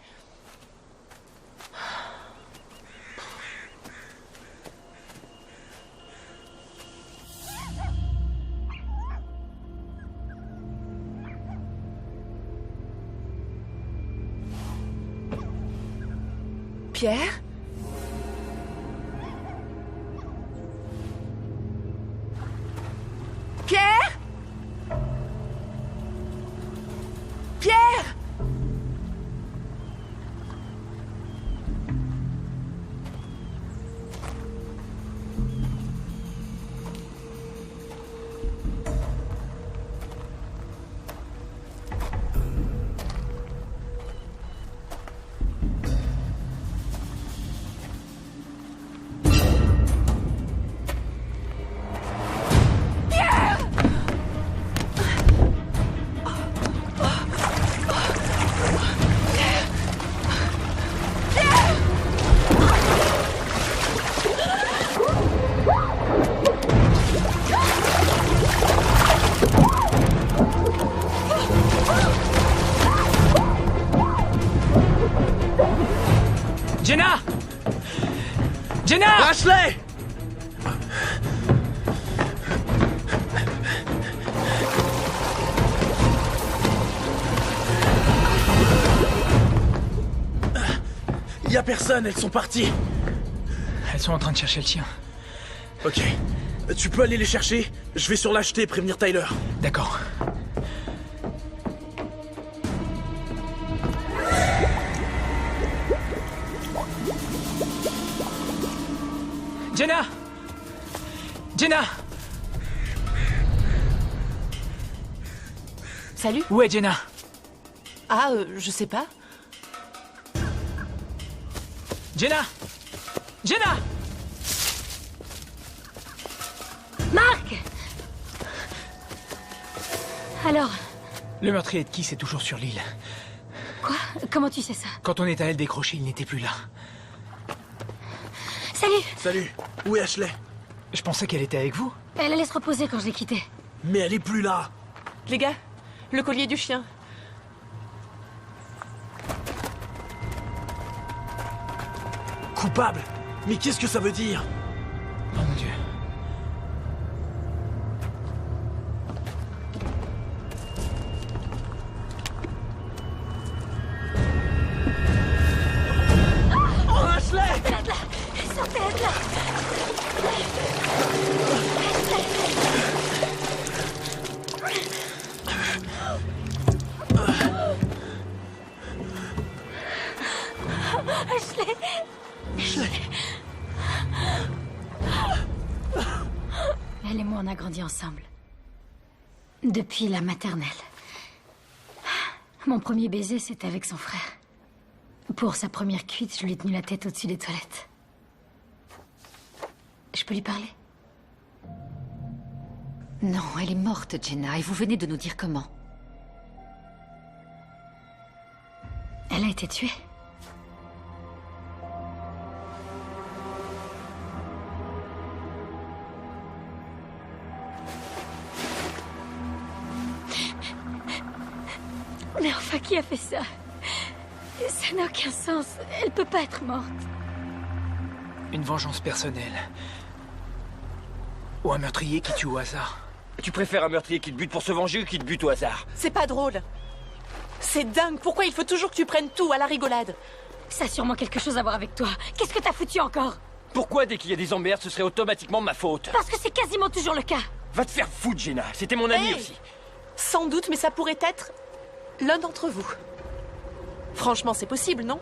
Pierre? Pierre? Pierre? Jenna! Jenna! Ashley! Y a personne, elles sont parties. Elles sont en train de chercher le tien. Ok. Tu peux aller les chercher? Je vais sur l'acheter et prévenir Tyler. D'accord. Jenna! Jenna! Salut? Où est Jenna? Ah, je sais pas. Jenna! Jenna! Marc! Alors, Le meurtrier de Kiss est toujours sur l'île. quoi? Comment tu sais ça? Quand on est allé le décrocher, il n'était plus là. Salut! Salut. Où est Ashley? Je pensais qu'elle était avec vous. Elle allait se reposer quand je l'ai quittée. Mais elle est plus là. Les gars, le collier du chien. Coupable? Mais qu'est-ce que ça veut dire? Oh mon Dieu. Oh, Ashley! Sortez de là! Sortez de là! Ashley! Elle et moi, on a grandi ensemble. Depuis la maternelle. Mon premier baiser, c'était avec son frère. Pour sa première cuite, je lui ai tenu la tête au-dessus des toilettes. Je peux lui parler? Non, elle est morte, Jenna, et vous venez de nous dire comment. Elle a été tuée. Mais enfin, qui a fait ça? Ça n'a aucun sens. Elle peut pas être morte. Une vengeance personnelle. Ou un meurtrier qui tue au hasard. Tu préfères un meurtrier qui te bute pour se venger ou qui te bute au hasard? C'est pas drôle. C'est dingue. Pourquoi il faut toujours que tu prennes tout à la rigolade? Ça a sûrement quelque chose à voir avec toi. Qu'est-ce que t'as foutu encore? Pourquoi dès qu'il y a des emmerdes, ce serait automatiquement ma faute? Parce que c'est quasiment toujours le cas. Va te faire foutre, Jenna. C'était mon ami aussi. Sans doute, mais ça pourrait être l'un d'entre vous. Franchement, c'est possible, non?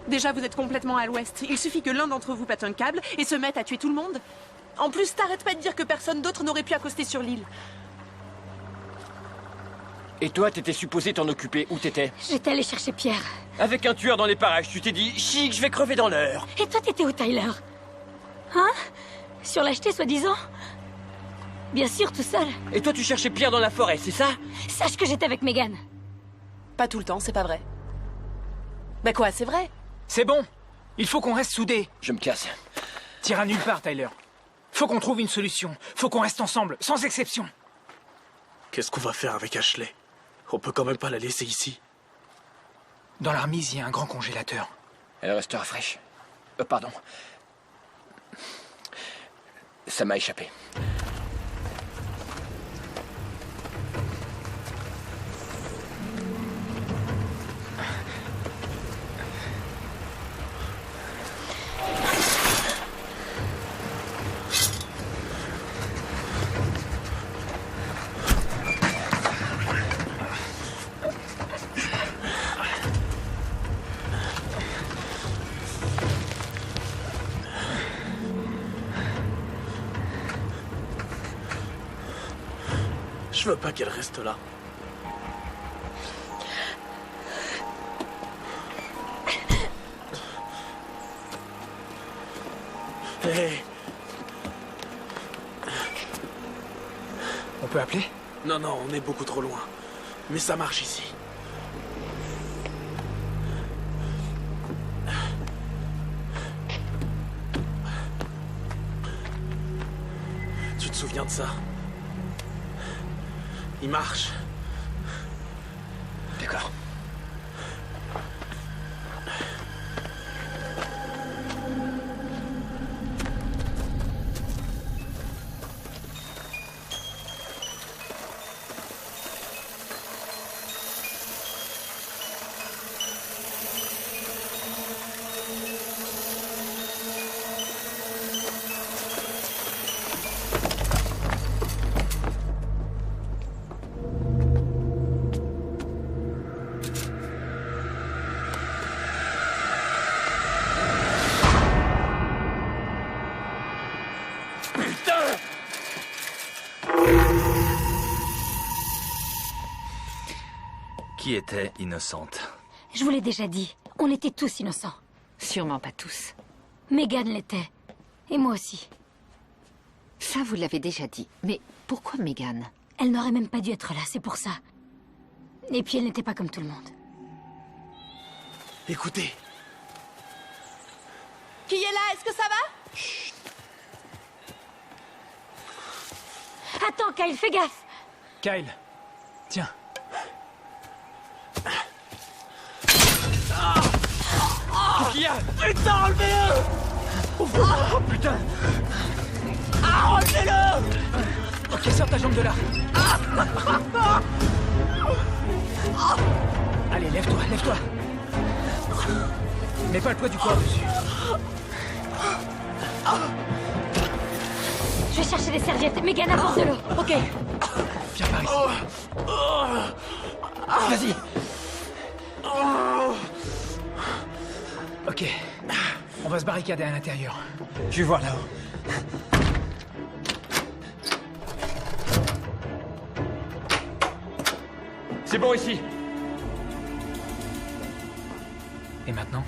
Déjà, vous êtes complètement à l'ouest. Il suffit que l'un d'entre vous pète un câble et se mette à tuer tout le monde. En plus, t'arrêtes pas de dire que personne d'autre n'aurait pu accoster sur l'île. Et toi, t'étais supposé t'en occuper. Où t'étais? J'étais allée chercher Pierre. Avec un tueur dans les parages, tu t'es dit, chic, je vais crever dans l'heure. Et toi, t'étais où, Tyler? Hein? Sur l'acheter, soi-disant? Bien sûr, tout seul. Et toi, tu cherchais Pierre dans la forêt, c'est ça? Sache que j'étais avec Megan. Pas tout le temps, c'est pas vrai. Bah quoi, c'est vrai? C'est bon. Il faut qu'on reste soudés. Je me casse. T'iras nulle part, Tyler. Faut qu'on trouve une solution. Faut qu'on reste ensemble, sans exception. Qu'est-ce qu'on va faire avec Ashley? On peut quand même pas la laisser ici. Dans la remise, il y a un grand congélateur. Elle restera fraîche. Pardon. Ça m'a échappé. Je veux pas qu'elle reste là. Hé. On peut appeler? Non, non, on est beaucoup trop loin. Mais ça marche ici. Tu te souviens de ça? Il marche. D'accord. Qui était innocente? Je vous l'ai déjà dit, on était tous innocents. Sûrement pas tous. Megan l'était. Et moi aussi. Ça, vous l'avez déjà dit. Mais pourquoi Megan? Elle n'aurait même pas dû être là, c'est pour ça. Et puis elle n'était pas comme tout le monde. Écoutez. Qui est là? Est-ce que ça va? Chut. Attends, Kyle, fais gaffe. Kyle, tiens. Qu'est-ce qu'il y a? Putain, enlevez-le! Oh putain! Ah, enlevez-le! Ok, sors ta jambe de là. Allez, lève-toi, lève-toi. Mets pas le poids du corps dessus. Je vais chercher des serviettes. Megan, apporte de l'eau. Ok. Viens par ici. Vas-y. Ok. On va se barricader à l'intérieur. Je vais voir là-haut. C'est bon ici. Et maintenant?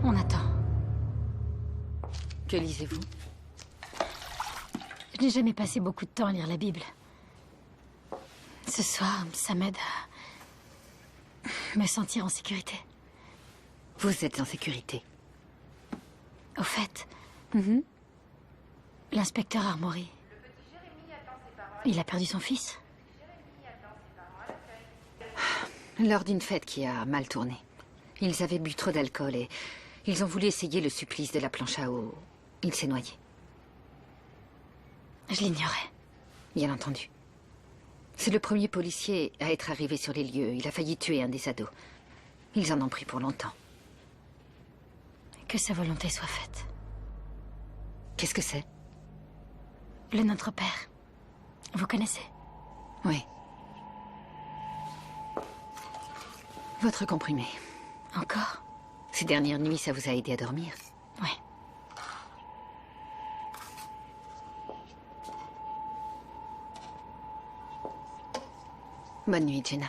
On attend. Que lisez-vous? Je n'ai jamais passé beaucoup de temps à lire la Bible. Ce soir, ça m'aide à me sentir en sécurité. Vous êtes en sécurité. Au fait, l'inspecteur Armory, il a perdu son fils? Lors d'une fête qui a mal tourné. Ils avaient bu trop d'alcool et ils ont voulu essayer le supplice de la planche à eau. Il s'est noyé. Je l'ignorais. Bien entendu. C'est le premier policier à être arrivé sur les lieux. Il a failli tuer un des ados. Ils en ont pris pour longtemps. Que sa volonté soit faite. Qu'est-ce que c'est? Le Notre Père. Vous connaissez? Oui. Votre comprimé. Encore? Ces dernières nuits, ça vous a aidé à dormir? Ouais. Bonne nuit, Jenna.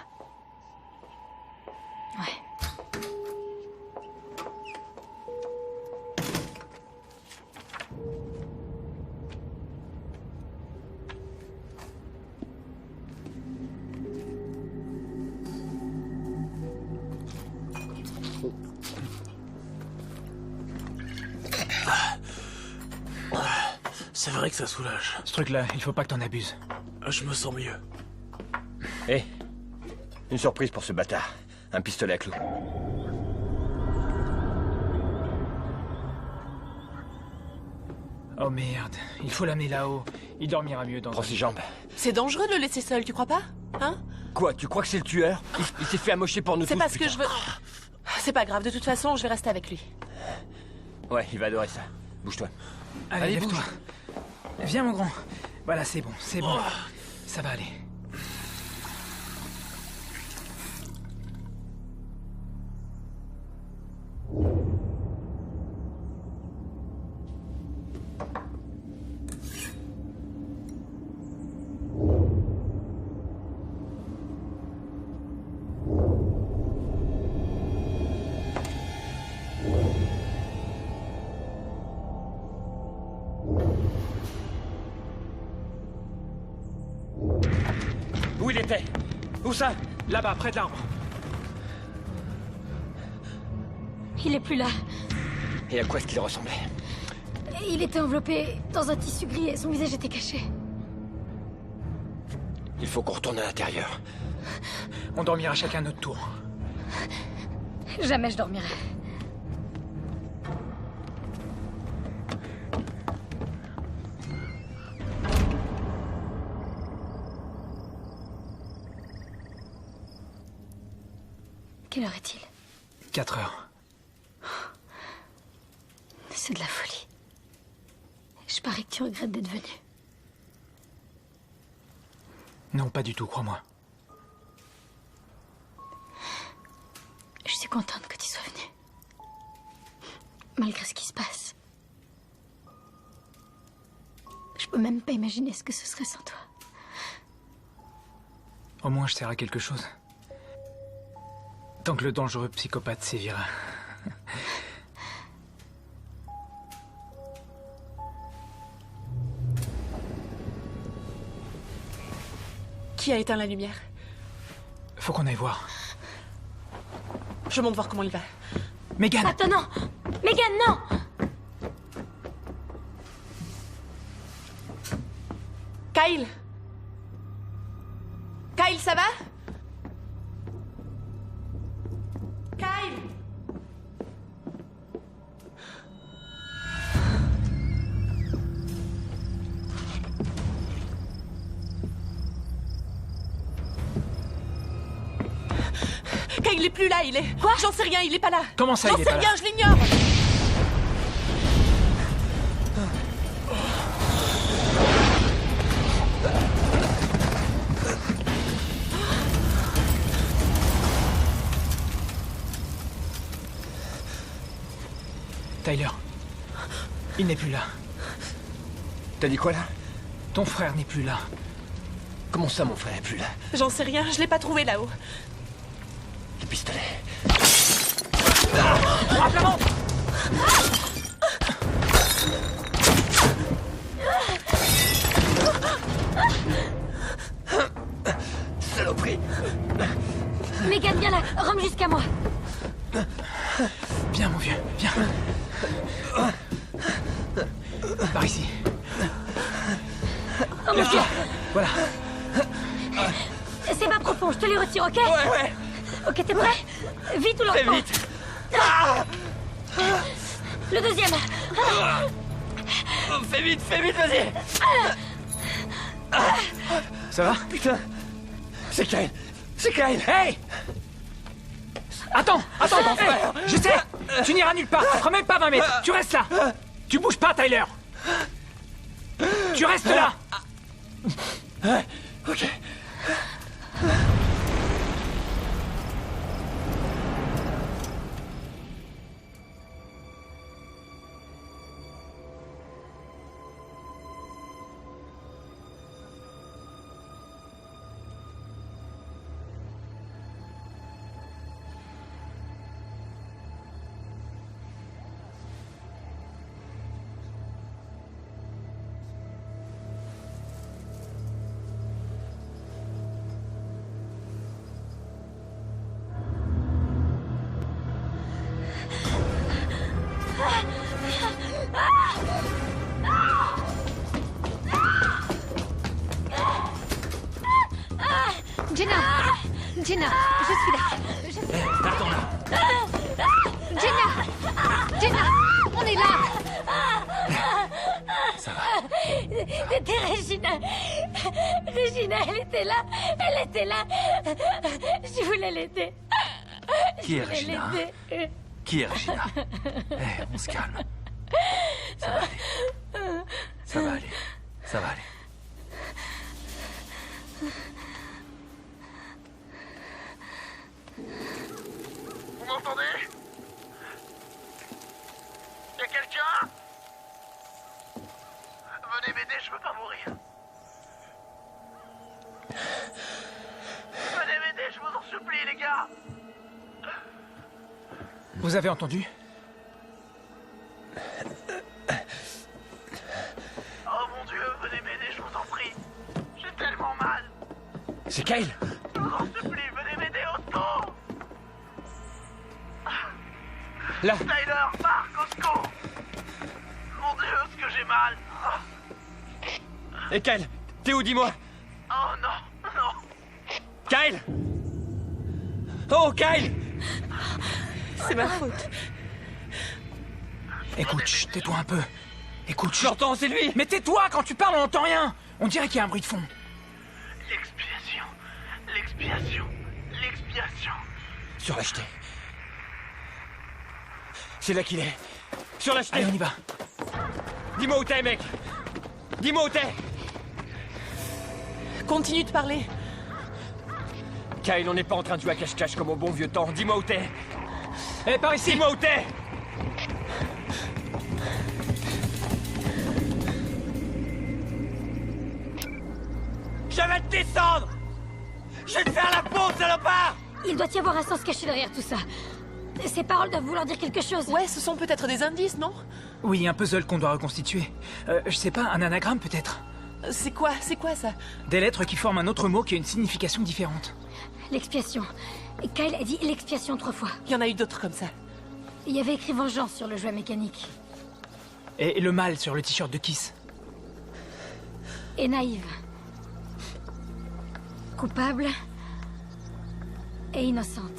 Ouais. C'est vrai que ça soulage. Ce truc-là, il faut pas que t'en abuses. Je me sens mieux. Hé, une surprise pour ce bâtard. Un pistolet à clous. Oh merde, il faut l'amener là-haut. Il dormira mieux dans... Prends ses jambes. C'est dangereux de le laisser seul, tu crois pas? Hein? Quoi, tu crois que c'est le tueur? Il s'est fait amocher pour nous tous. C'est parce que putain. je veux... C'est pas grave, de toute façon, je vais rester avec lui. Ouais, il va adorer ça. Bouge-toi. Allez, bouge. lève-toi. Viens, mon grand. Voilà, c'est bon, c'est bon. Ça va aller. Où il était? Où ça? Là-bas, près de l'arbre. Il est plus là. Et à quoi est-ce qu'il ressemblait? Il était enveloppé dans un tissu gris et son visage était caché. Il faut qu'on retourne à l'intérieur. On dormira chacun à notre tour. Jamais je dormirai. Quelle heure est-il? 4 heures. C'est de la folie. Je parie que tu regrettes d'être venu. Non, pas du tout, crois-moi. Je suis contente que tu sois venu. Malgré ce qui se passe. Je peux même pas imaginer ce que ce serait sans toi. Au moins, je sers à quelque chose. Tant que le dangereux psychopathe sévira. Qui a éteint la lumière? Faut qu'on aille voir. Je monte voir comment il va. Megan! Attends, non! Megan, non! Kyle? Kyle, ça va? Kyle? Kyle, il est plus là, il est... Quoi? J'en sais rien, il est pas là. Comment ça, il est pas là? J'en sais rien, je l'ignore. Tyler. Il n'est plus là. T'as dit quoi, là? Ton frère n'est plus là. Comment ça, mon frère est plus là? J'en sais rien, je l'ai pas trouvé là-haut. Le pistolet. Ah, Flamand! Saloperie! Megan, viens là! Rome jusqu'à moi! Viens, mon vieux, viens. Par ici. Oh mon Dieu! Voilà. C'est pas profond, je te les retire, ok? Ouais. Ok, t'es prêt? Vite ou lentement? Fais vite! Le deuxième! Fais vite, vas-y! Ça va? Putain! C'est Kyle! Hey! Attends, hey, je sais. Tu n'iras nulle part, tu feras même pas 20 mètres. Tu restes là. Tu bouges pas, Tyler. Tu restes là. Ok. Jenna, je suis là. Attends là. Jenna, on est là. Ça va. C'était Regina. Regina, elle était là. Elle était là. Je voulais l'aider. Qui est Regina? Qui est Regina? Eh, on se calme. Ça va aller. Ça va aller. Ça va aller. Vous m'entendez? Y'a quelqu'un? Venez m'aider, je veux pas mourir. Venez m'aider, je vous en supplie, les gars. Vous avez entendu? Oh mon Dieu, venez m'aider, je vous en prie. J'ai tellement mal. C'est Kyle. Je vous en supplie, venez m'aider au secours. Là. Tyler, Marc, au secours. Mon Dieu, ce que j'ai mal. Et Kyle, t'es où, dis-moi? Oh non, non. Kyle! Oh, Kyle! C'est ma faute. Écoute, chut, tais-toi un peu. Écoute, chut. J'entends, c'est lui! Mais tais-toi, quand tu parles, on n'entend rien. On dirait qu'il y a un bruit de fond. L'expiation. L'expiation. L'expiation. Sur la jetée. C'est là qu'il est. Sur la jetée. Allez, on y va. Dis-moi où t'es, mec. Dis-moi où t'es. Continue de parler. Kyle, on n'est pas en train de jouer à cache-cache comme au bon vieux temps. Dis-moi où t'es. Eh, par ici. Dis-moi où t'es. Je vais te descendre. Je vais te faire la peau, salopard. Il doit y avoir un sens caché derrière tout ça. Ces paroles doivent vouloir dire quelque chose. Ouais, ce sont peut-être des indices, non? Oui, un puzzle qu'on doit reconstituer. Je sais pas, un anagramme peut-être. C'est quoi ça? Des lettres qui forment un autre mot qui a une signification différente. L'expiation. Kyle a dit l'expiation 3 fois. Il y en a eu d'autres comme ça. Il y avait écrit vengeance sur le jouet mécanique. Et le mal sur le t-shirt de Kiss. Et naïve. Coupable. Et innocente.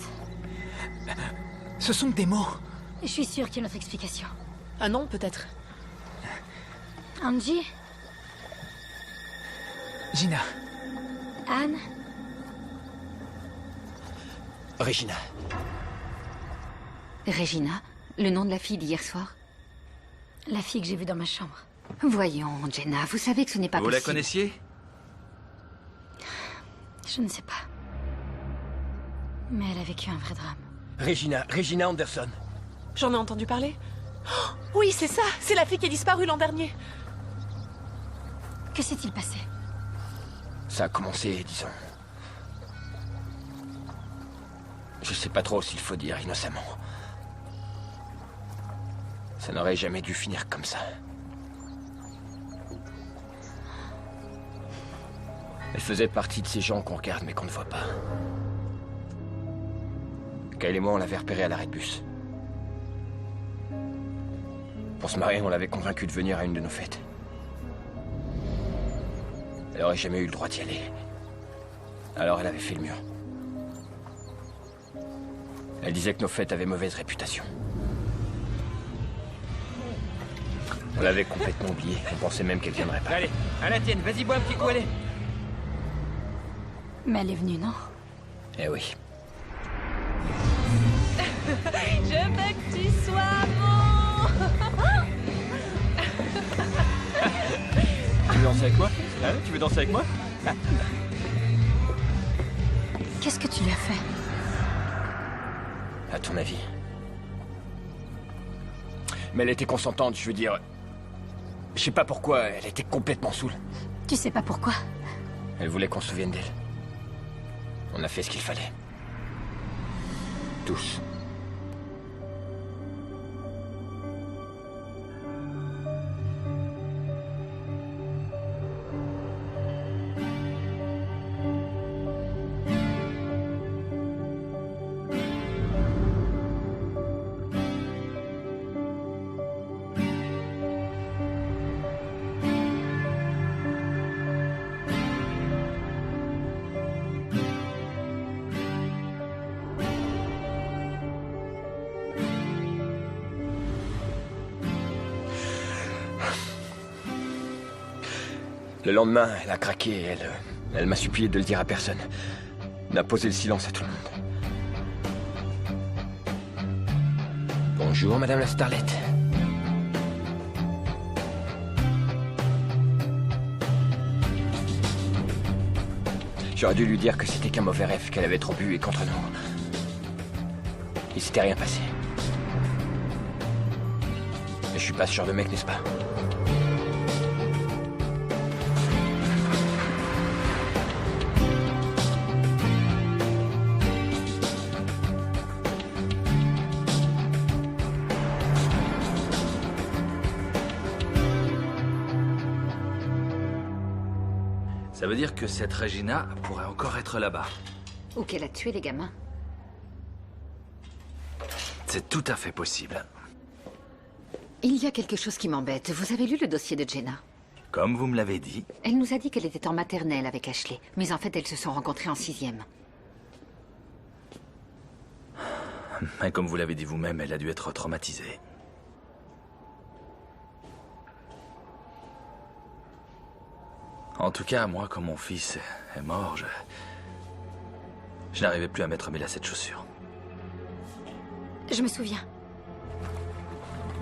Ce sont des mots. Je suis sûre qu'il y a une autre explication. Un nom, peut-être. Angie? Gina. Anne? Regina. Regina, le nom de la fille d'hier soir? La fille que j'ai vue dans ma chambre. Voyons, Jenna, vous savez que ce n'est pas Vous possible. la connaissiez? Je ne sais pas. Mais elle a vécu un vrai drame. Regina Anderson. J'en ai entendu parler. Oh, oui, c'est ça. C'est la fille qui est disparue l'an dernier. Que s'est-il passé? Ça a commencé, disons... Je sais pas trop s'il faut dire innocemment. Ça n'aurait jamais dû finir comme ça. Elle faisait partie de ces gens qu'on regarde mais qu'on ne voit pas. Kyle et moi, on l'avait repérée à l'arrêt de bus. Pour se marier, on l'avait convaincue de venir à une de nos fêtes. Elle aurait jamais eu le droit d'y aller. Alors elle avait fait le mur. Elle disait que nos fêtes avaient mauvaise réputation. On l'avait complètement oubliée. On pensait même qu'elle viendrait pas. Allez, à la tienne, vas-y, bois un petit coup, allez. Mais elle est venue, non? Eh oui. Je veux que tu sois mon... Tu veux danser avec moi? Hein? Tu veux danser avec moi? Qu'est-ce que tu lui as fait? À ton avis? Mais elle était consentante, je veux dire... Je sais pas pourquoi, elle était complètement saoule. Tu sais pas pourquoi? Elle voulait qu'on se souvienne d'elle. On a fait ce qu'il fallait. Tous. Le lendemain, elle a craqué et elle m'a supplié de le dire à personne. Elle a posé le silence à tout le monde. Bonjour, Madame la Starlette. J'aurais dû lui dire que c'était qu'un mauvais rêve, qu'elle avait trop bu et qu'entre nous, il s'était rien passé. Mais je suis pas ce genre de mec, n'est-ce pas? Ça veut dire que cette Regina pourrait encore être là-bas. Ou qu'elle a tué les gamins. C'est tout à fait possible. Il y a quelque chose qui m'embête. Vous avez lu le dossier de Jenna? Comme vous me l'avez dit. Elle nous a dit qu'elle était en maternelle avec Ashley. Mais en fait, elles se sont rencontrées en 6e. Et comme vous l'avez dit vous-même, elle a dû être traumatisée. En tout cas, moi, quand mon fils est mort, je n'arrivais plus à mettre mes lacets de chaussures. Je me souviens.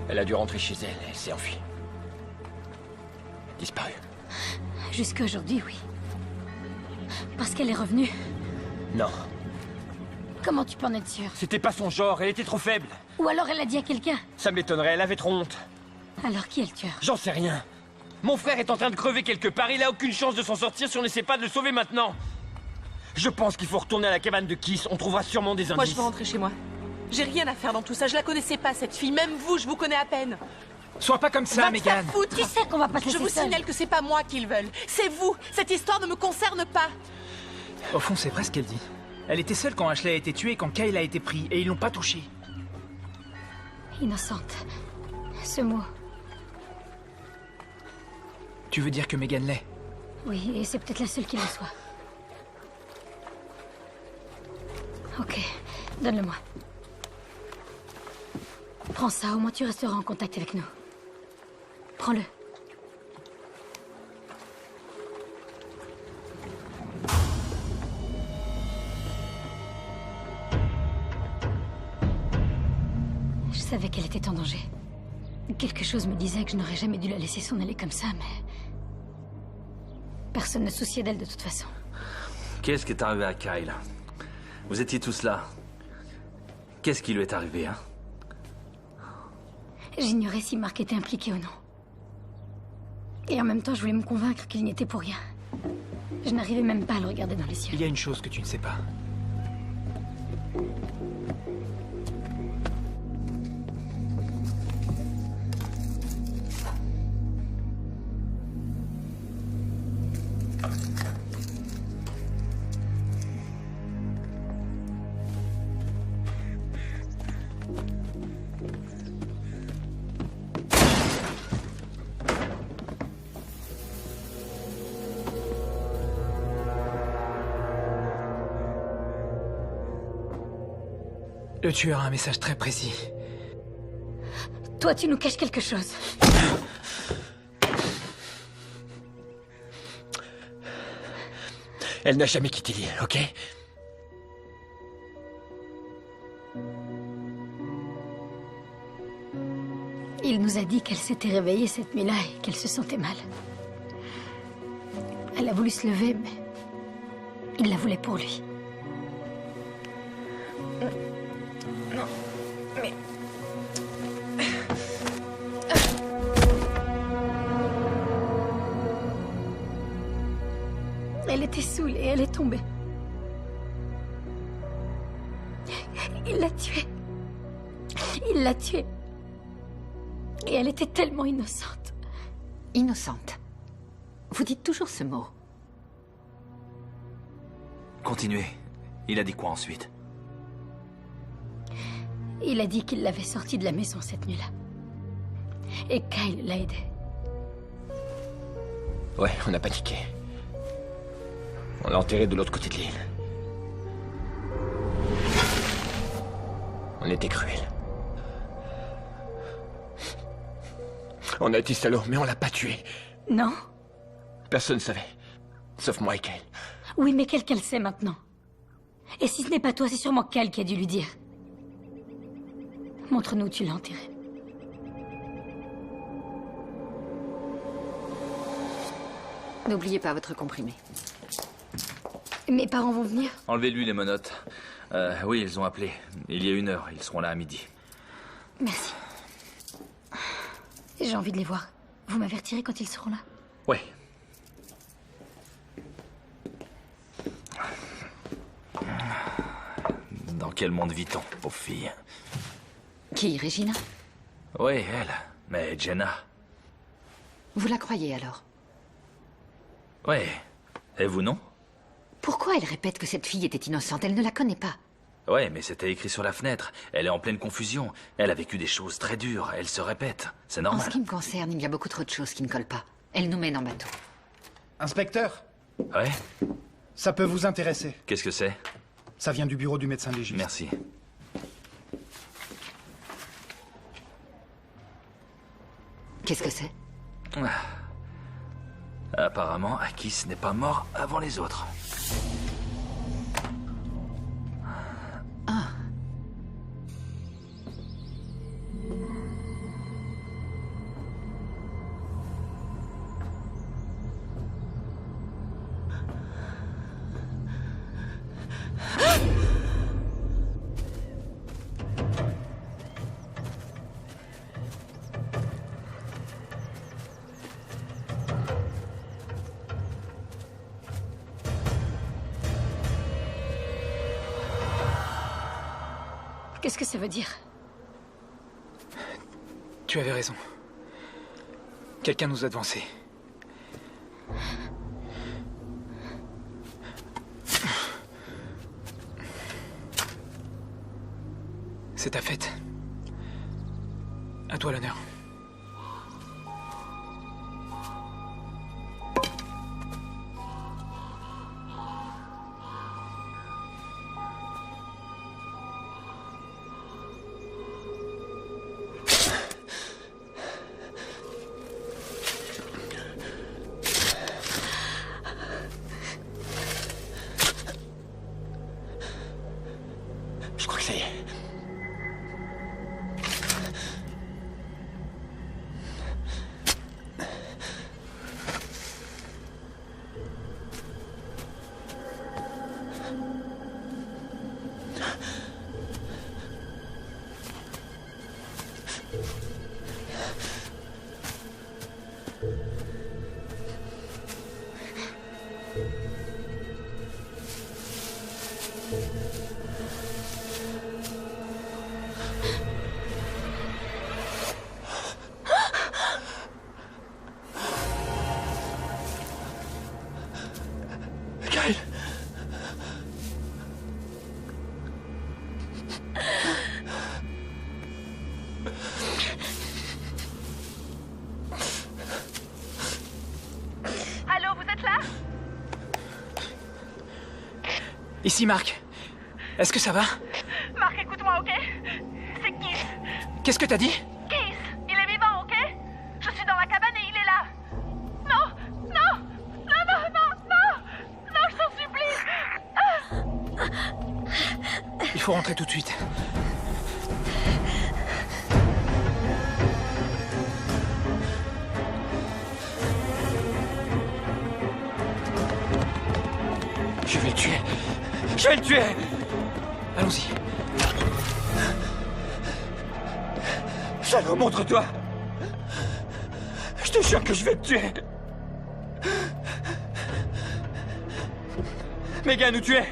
Elle a dû rentrer chez elle et elle s'est enfuie. Disparue. Jusqu'à aujourd'hui, oui. Parce qu'elle est revenue. Non. Comment tu peux en être sûr? C'était pas son genre, elle était trop faible. Ou alors elle a dit à quelqu'un. Ça m'étonnerait, elle avait trop honte. Alors qui est le tueur? J'en sais rien. Mon frère est en train de crever quelque part, il a aucune chance de s'en sortir si on n'essaie pas de le sauver maintenant. Je pense qu'il faut retourner à la cabane de Kiss, on trouvera sûrement des indices. Moi, je veux rentrer chez moi. J'ai rien à faire dans tout ça, je la connaissais pas, cette fille. Même vous, je vous connais à peine. Sois pas comme ça, Megan. Tu sais qu'on va pas te Je laisser vous seule. signale que c'est pas moi qu'ils veulent. C'est vous. Cette histoire ne me concerne pas. Au fond, c'est vrai ce qu'elle dit. Elle était seule quand Ashley a été tuée et quand Kyle a été pris, et ils l'ont pas touchée. Innocente. Ce mot. Tu veux dire que Megan l'est? Oui, et c'est peut-être la seule qui le soit. Ok, donne-le-moi. Prends ça, au moins tu resteras en contact avec nous. Prends-le. Je savais qu'elle était en danger. Quelque chose me disait que je n'aurais jamais dû la laisser s'en aller comme ça, mais... Personne ne se souciait d'elle de toute façon. Qu'est-ce qui est arrivé à Kyle? Vous étiez tous là. Qu'est-ce qui lui est arrivé, hein? J'ignorais si Mark était impliqué ou non. Et en même temps, je voulais me convaincre qu'il n'y était pour rien. Je n'arrivais même pas à le regarder dans les yeux. Il y a une chose que tu ne sais pas. Le tueur a un message très précis. Toi, tu nous caches quelque chose. Elle n'a jamais quitté l'île, ok? Il nous a dit qu'elle s'était réveillée cette nuit-là et qu'elle se sentait mal. Elle a voulu se lever, mais il la voulait pour lui. Non, mais... Elle était saoule et elle est tombée. Il l'a tuée. Il l'a tuée. Et elle était tellement innocente. Innocente. Vous dites toujours ce mot. Continuez. Il a dit quoi ensuite? Il a dit qu'il l'avait sortie de la maison cette nuit-là. Et Kyle l'a aidé. Ouais, on a paniqué. On l'a enterré de l'autre côté de l'île. On était cruels. On a été salauds, mais on l'a pas tué. Non? Personne ne savait. Sauf moi et Kyle. Oui, mais quelqu'un le sait maintenant. Et si ce n'est pas toi, c'est sûrement Kyle qui a dû lui dire. Montre-nous où tu l'as enterré. N'oubliez pas votre comprimé. Mes parents vont venir? Enlevez-lui les menottes. Oui, ils ont appelé. Il y a 1 heure. Ils seront là à midi. Merci. J'ai envie de les voir. Vous m'avertirez quand ils seront là? Oui. Dans quel monde vit-on, pauvre fille? Qui, Regina? Oui, elle. Mais Jenna... Vous la croyez alors? Oui. Et vous, non? Pourquoi elle répète que cette fille était innocente? Elle ne la connaît pas. Ouais, mais c'était écrit sur la fenêtre. Elle est en pleine confusion. Elle a vécu des choses très dures. Elle se répète. C'est En normal. ce qui me concerne, il y a beaucoup trop de choses qui ne collent pas. Elle nous mène en bateau. Inspecteur, Ouais? ça peut vous intéresser. Qu'est-ce que c'est? Ça vient du bureau du médecin légiste. Merci. Qu'est-ce que c'est? Apparemment, Akis n'est pas mort avant les autres. Ah. Qu'est-ce que ça veut dire? Tu avais raison. Quelqu'un nous a devancés. C'est ta fête. À toi l'honneur. Je crois que ça y est. Kyle. Allô, vous êtes là? Ici, Marc. Est-ce que ça va? Marc, écoute-moi, ok? C'est Keith. Qu'est-ce que t'as dit? Keith, il est vivant, ok? Je suis dans la cabane et il est là. Non, non, non, non, non, non, non, je t'en supplie. Ah. Il faut rentrer tout de suite. tuer. Je vais le tuer. Allons-y. Salaud, montre-toi. Je te jure que je vais te tuer. Megan, où tu es?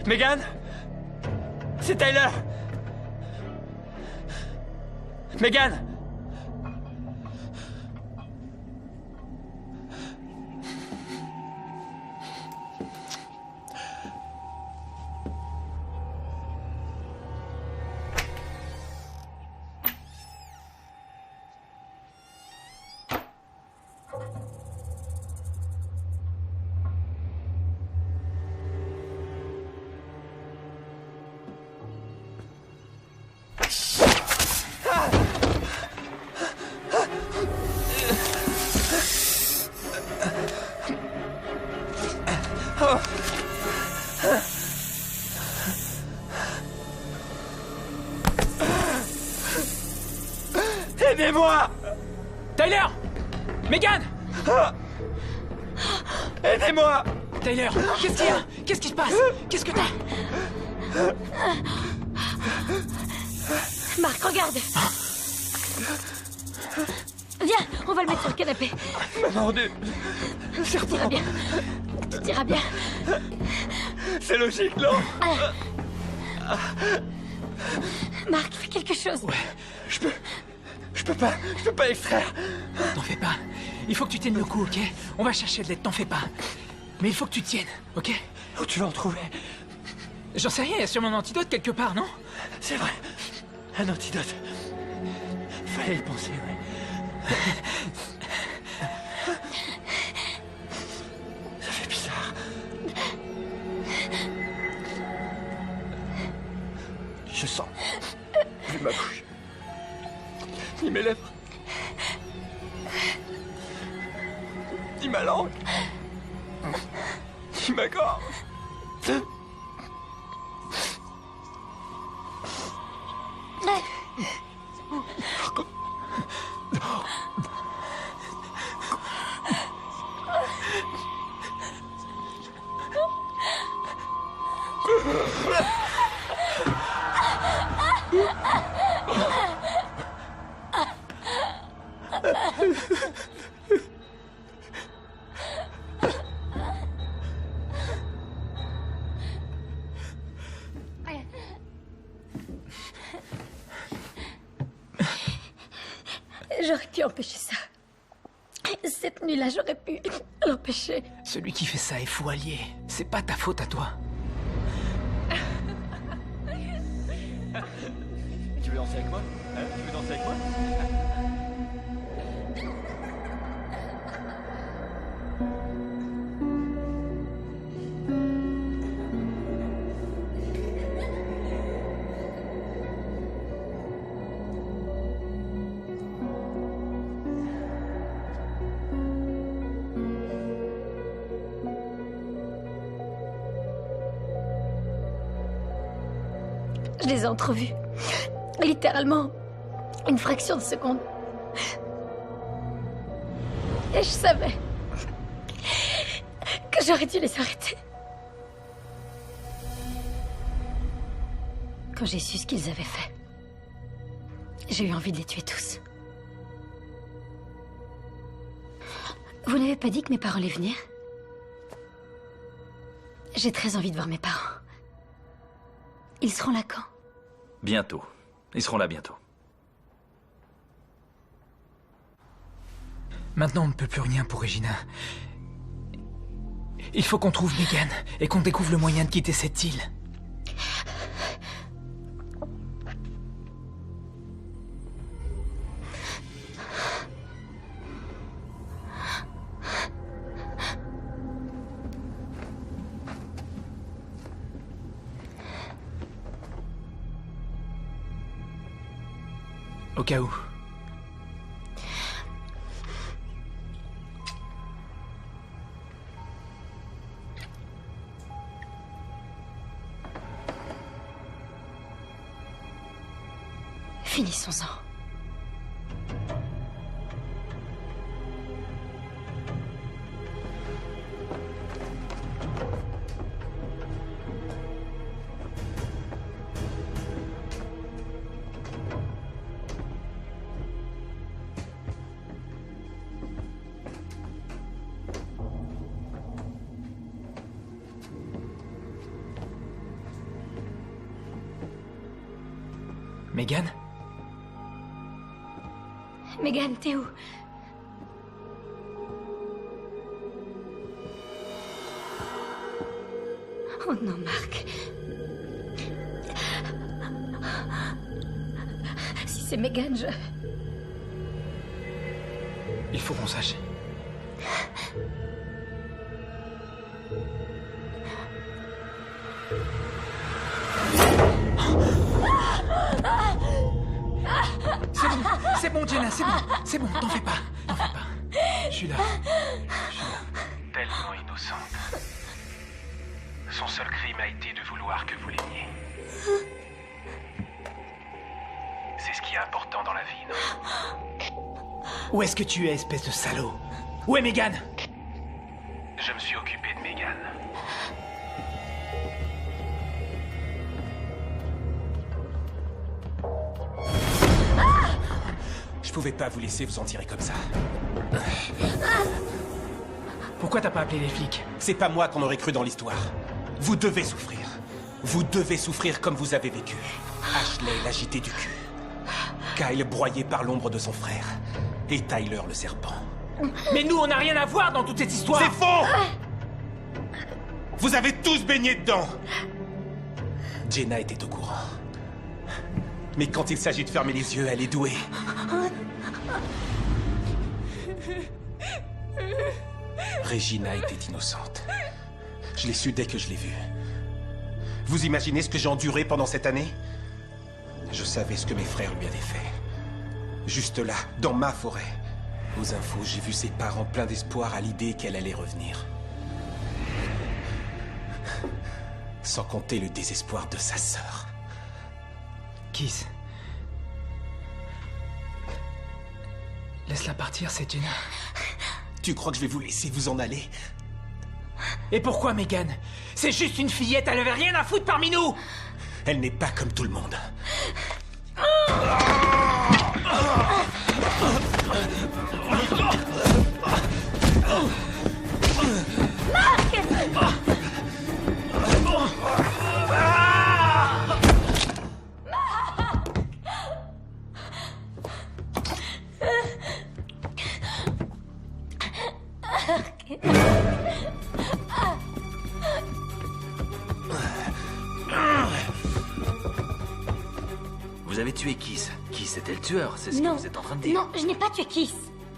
Megan? C'est Tyler. Megan? Aidez-moi! Tyler! Megan! Aidez-moi! Tyler, qu'est-ce qu'il y a? Qu'est-ce qui se passe? Qu'est-ce que t'as? Marc, regarde. Viens, on va le mettre sur le canapé. Maman de... Tout ira bien. Tout ira bien. C'est logique, non? Marc, fais quelque chose. Ouais, je peux pas extraire. T'en fais pas. Il faut que tu tiennes le coup, ok? On va chercher de l'aide, t'en fais pas. Mais il faut que tu tiennes, ok? Où tu vas en trouver? J'en sais rien, il y a sûrement un antidote quelque part, non? C'est vrai. Un antidote. Fallait y penser, ouais. Ça fait bizarre. Je sens plus ma bouche, ni mes lèvres, ni ma langue, ni ma gorge. J'aurais pu empêcher ça. Cette nuit-là, j'aurais pu l'empêcher. Celui qui fait ça est fou allié. C'est pas ta faute à toi. Tu veux danser avec moi? Tu veux danser avec moi? Je les ai entrevus. Littéralement, une fraction de seconde. Et je savais que j'aurais dû les arrêter. Quand j'ai su ce qu'ils avaient fait, j'ai eu envie de les tuer tous. Vous n'avez pas dit que mes parents allaient venir? J'ai très envie de voir mes parents. Ils seront là quand? Bientôt. Ils seront là bientôt. Maintenant, on ne peut plus rien pour Regina. Il faut qu'on trouve Megan et qu'on découvre le moyen de quitter cette île. Au cas où. Finissons-en. Megan? Megan, t'es où? Oh non, Marc. Si c'est Megan, je... Il faut qu'on sache. C'est bon, Jenna, c'est bon, t'en fais pas. Je suis là. Tellement innocente. Son seul crime a été de vouloir que vous l'aimiez. C'est ce qui est important dans la vie, non? Où est-ce que tu es, espèce de salaud? Où est Megan? Je me suis occupé de Megan. Je pouvais pas vous laisser vous en tirer comme ça. Pourquoi t'as pas appelé les flics? C'est pas moi qu'on aurait cru dans l'histoire. Vous devez souffrir. Vous devez souffrir comme vous avez vécu. Ashley l'agité du cul. Kyle broyé par l'ombre de son frère. Et Tyler le serpent. Mais nous, on n'a rien à voir dans toute cette histoire. C'est faux! Vous avez tous baigné dedans. Jenna était au courant. Mais quand il s'agit de fermer les yeux, elle est douée. Regina était innocente. Je l'ai su dès que je l'ai vue. Vous imaginez ce que j'ai enduré pendant cette année? Je savais ce que mes frères lui avaient fait. Juste là, dans ma forêt. Aux infos, j'ai vu ses parents pleins d'espoir à l'idée qu'elle allait revenir. Sans compter le désespoir de sa sœur. Kiss. Laisse-la partir, c'est Jenna. Tu crois que je vais vous laisser vous en aller? Et pourquoi, Megan? C'est juste une fillette, elle avait rien à foutre parmi nous! Elle n'est pas comme tout le monde. Vous avez tué Kiss. Kiss était le tueur, c'est ce que vous êtes en train de dire. Non, je n'ai pas tué Kiss.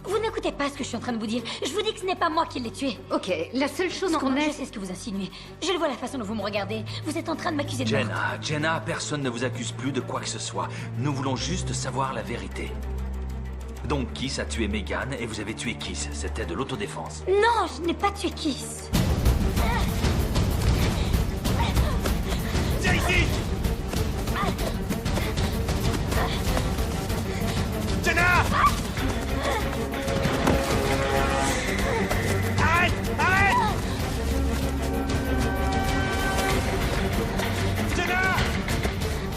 Vous n'écoutez pas ce que je suis en train de vous dire. Je vous dis que ce n'est pas moi qui l'ai tué. Ok, la seule chose qu'on Je ait... sais ce que vous insinuez. Je le vois la façon dont vous me regardez. Vous êtes en train de m'accuser de meurtre. Jenna, personne ne vous accuse plus de quoi que ce soit. Nous voulons juste savoir la vérité. Donc Kiss a tué Megan et vous avez tué Kiss. C'était de l'autodéfense. Non, je n'ai pas tué Kiss. Viens ici! Jenna! Arrête! Arrête! Jenna!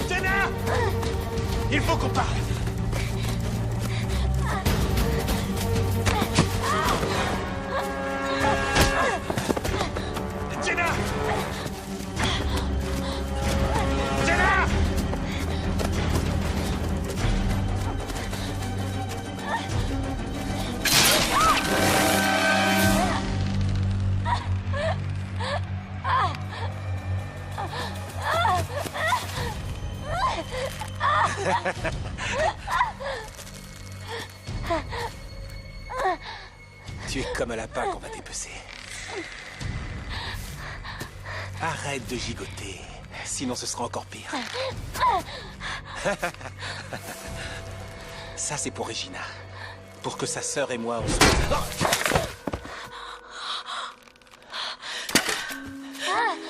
Jenna! Il faut qu'on parle! Jenna! Jenna! Tu es comme un lapin qu'on va dépecer. Arrête de gigoter, sinon ce sera encore pire. Ça, c'est pour Regina. Pour que sa sœur et moi, on se...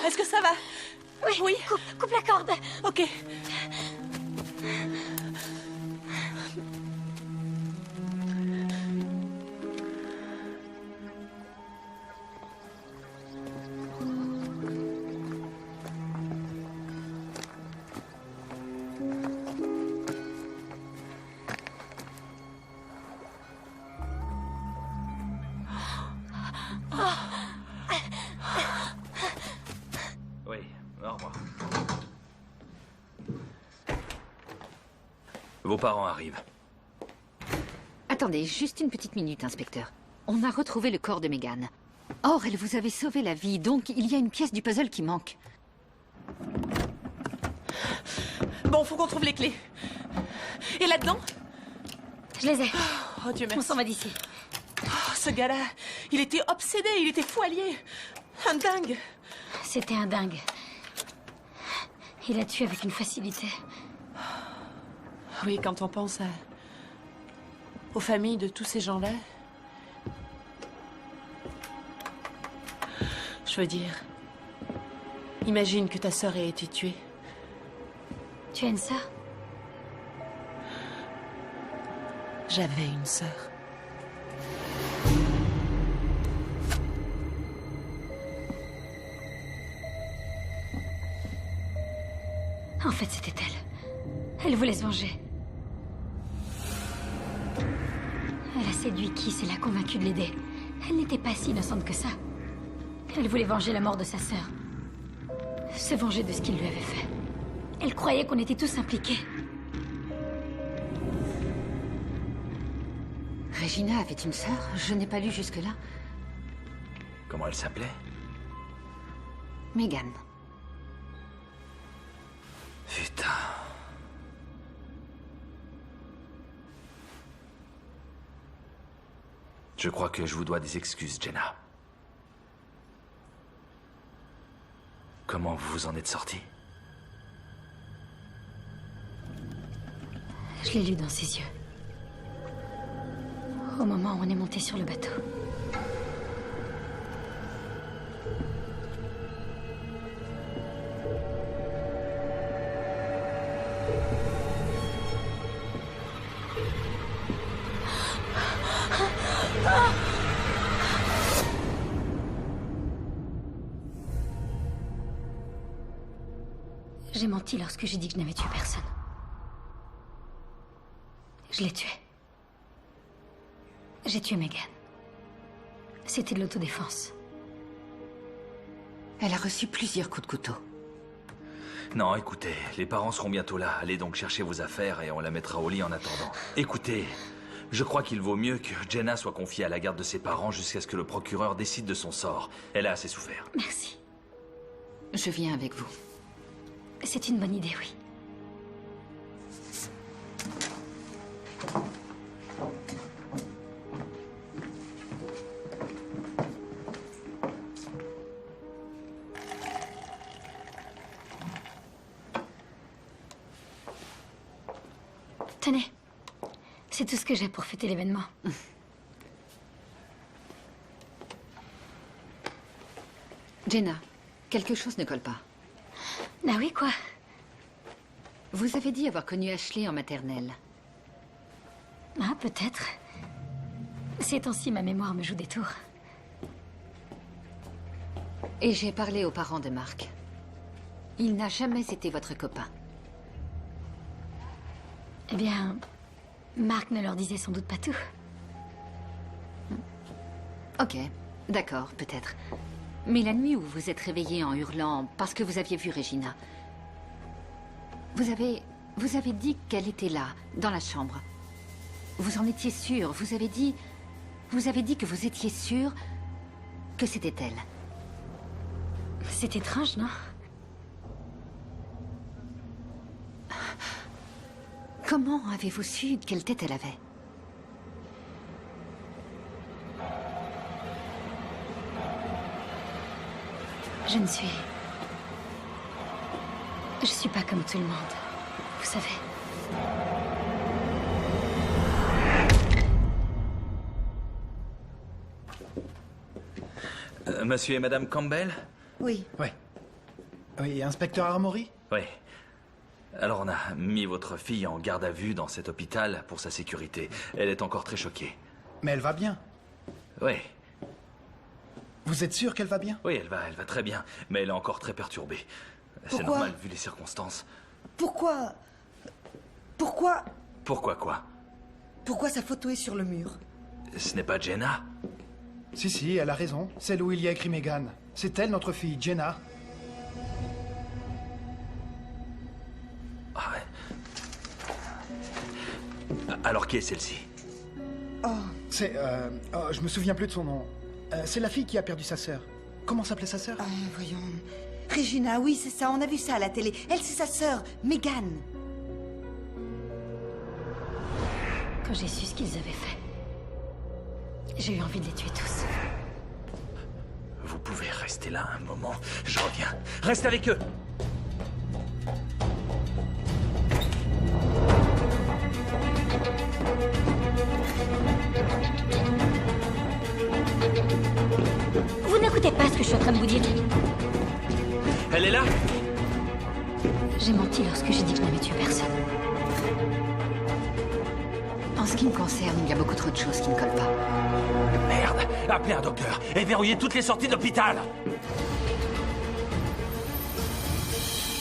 Est-ce que ça va? Oui. Coupe la corde. Ok. Oui, au revoir. Vos parents arrivent. Attendez, juste une petite minute, inspecteur. On a retrouvé le corps de Megan. Or, elle vous avait sauvé la vie, donc il y a une pièce du puzzle qui manque. Bon, faut qu'on trouve les clés. Et là-dedans? Je les ai. Oh Dieu merci. On s'en va d'ici. Oh, ce gars-là, il était obsédé, il était fou allié. Un dingue. C'était un dingue. Il a tué avec une facilité. Oui, quand on pense aux familles de tous ces gens-là. Je veux dire, imagine que ta sœur ait été tuée. Tu as une sœur? J'avais une sœur. En fait, c'était elle. Elle voulait se venger. Elle a séduit Kiss et l'a convaincu de l'aider. Elle n'était pas si innocente que ça. Elle voulait venger la mort de sa sœur. Se venger de ce qu'il lui avait fait. Elle croyait qu'on était tous impliqués. Regina avait une sœur? Je n'ai pas lu jusque-là. Comment elle s'appelait? Megan. Putain. Je crois que je vous dois des excuses, Jenna. Comment vous vous en êtes sortie? Je l'ai lu dans ses yeux. Au moment où on est monté sur le bateau. J'ai menti lorsque j'ai dit que je n'avais tué personne. Je l'ai tué. J'ai tué Megan. C'était de l'autodéfense. Elle a reçu plusieurs coups de couteau. Non, écoutez, les parents seront bientôt là. Allez donc chercher vos affaires et on la mettra au lit en attendant. Écoutez, je crois qu'il vaut mieux que Jenna soit confiée à la garde de ses parents jusqu'à ce que le procureur décide de son sort. Elle a assez souffert. Merci. Je viens avec vous. C'est une bonne idée, oui. Tenez, c'est tout ce que j'ai pour fêter l'événement. Jenna, quelque chose ne colle pas. Ah oui, quoi? Vous avez dit avoir connu Ashley en maternelle. Ah, peut-être. Ces temps-ci, ma mémoire me joue des tours. Et j'ai parlé aux parents de Mark. Il n'a jamais été votre copain. Eh bien, Mark ne leur disait sans doute pas tout. Ok, d'accord, peut-être. Mais la nuit où vous vous êtes réveillé en hurlant parce que vous aviez vu Regina, vous avez dit qu'elle était là, dans la chambre. Vous en étiez sûr. Vous avez dit que vous étiez sûr que c'était elle. C'est étrange, non? Comment avez-vous su quelle tête elle avait? Je suis pas comme tout le monde, vous savez. Monsieur et Madame Campbell? Oui. Oui, inspecteur Armory? Oui. Alors on a mis votre fille en garde à vue dans cet hôpital pour sa sécurité. Elle est encore très choquée. Mais elle va bien. Oui. Vous êtes sûr qu'elle va bien? Oui, elle va très bien, mais elle est encore très perturbée. C'est normal vu les circonstances. Pourquoi Pourquoi quoi? Pourquoi sa photo est sur le mur? Ce n'est pas Jenna? Si, elle a raison. Celle où il y a écrit Megan. C'est elle, notre fille, Jenna. Ah ouais. Alors qui est celle-ci? C'est, je me souviens plus de son nom. C'est la fille qui a perdu sa sœur. Comment s'appelait sa sœur? Voyons... Regina, oui, c'est ça, on a vu ça à la télé. Elle, c'est sa sœur, Megan. Quand j'ai su ce qu'ils avaient fait, j'ai eu envie de les tuer tous. Vous pouvez rester là un moment. Je reviens. Reste avec eux. Vous n'écoutez pas ce que je suis en train de vous dire. Elle est là? J'ai menti lorsque j'ai dit que je n'avais tué personne. En ce qui me concerne, il y a beaucoup trop de choses qui ne collent pas. Merde! Appelez un docteur et verrouillez toutes les sorties d'hôpital!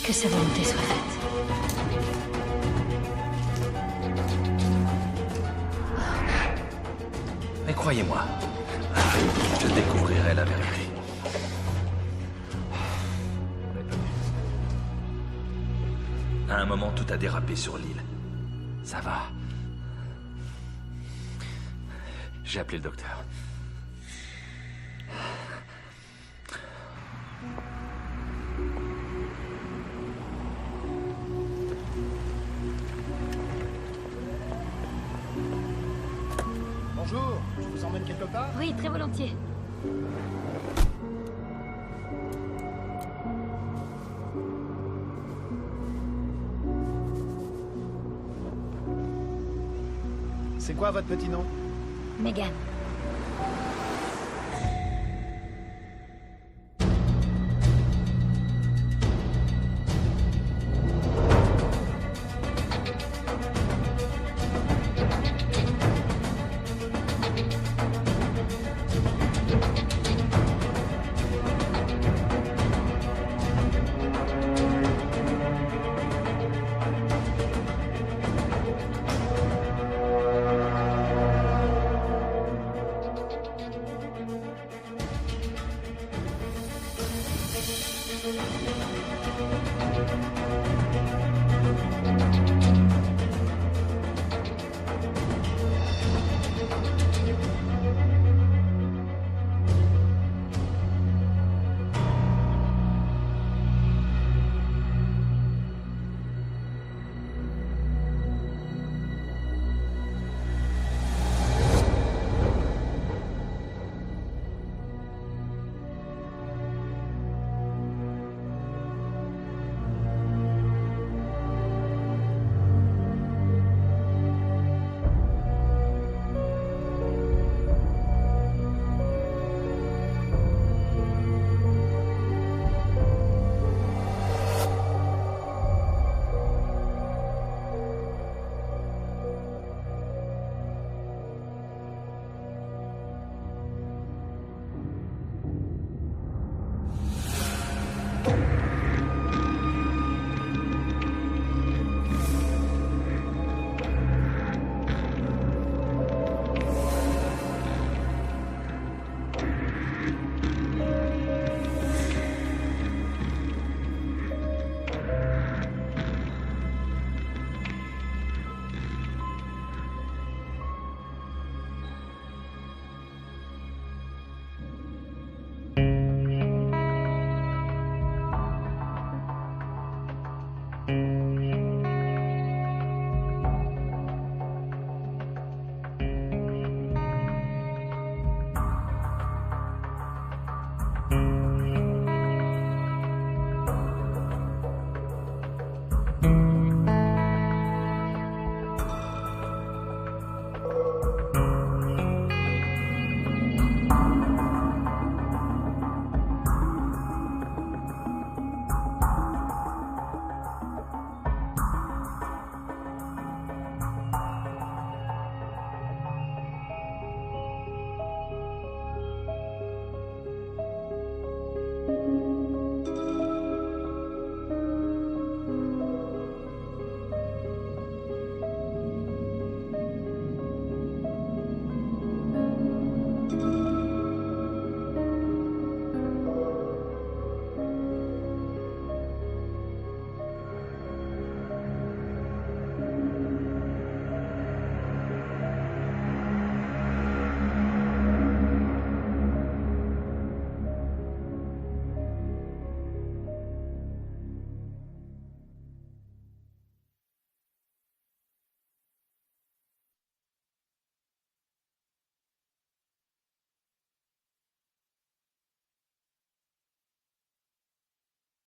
Que sa volonté soit faite. Mais croyez-moi, je découvrirai la vérité. À un moment, tout a dérapé sur l'île. Ça va. J'ai appelé le docteur. Bonjour, je vous emmène quelque part? Oui, très volontiers. C'est quoi votre petit nom? Megan.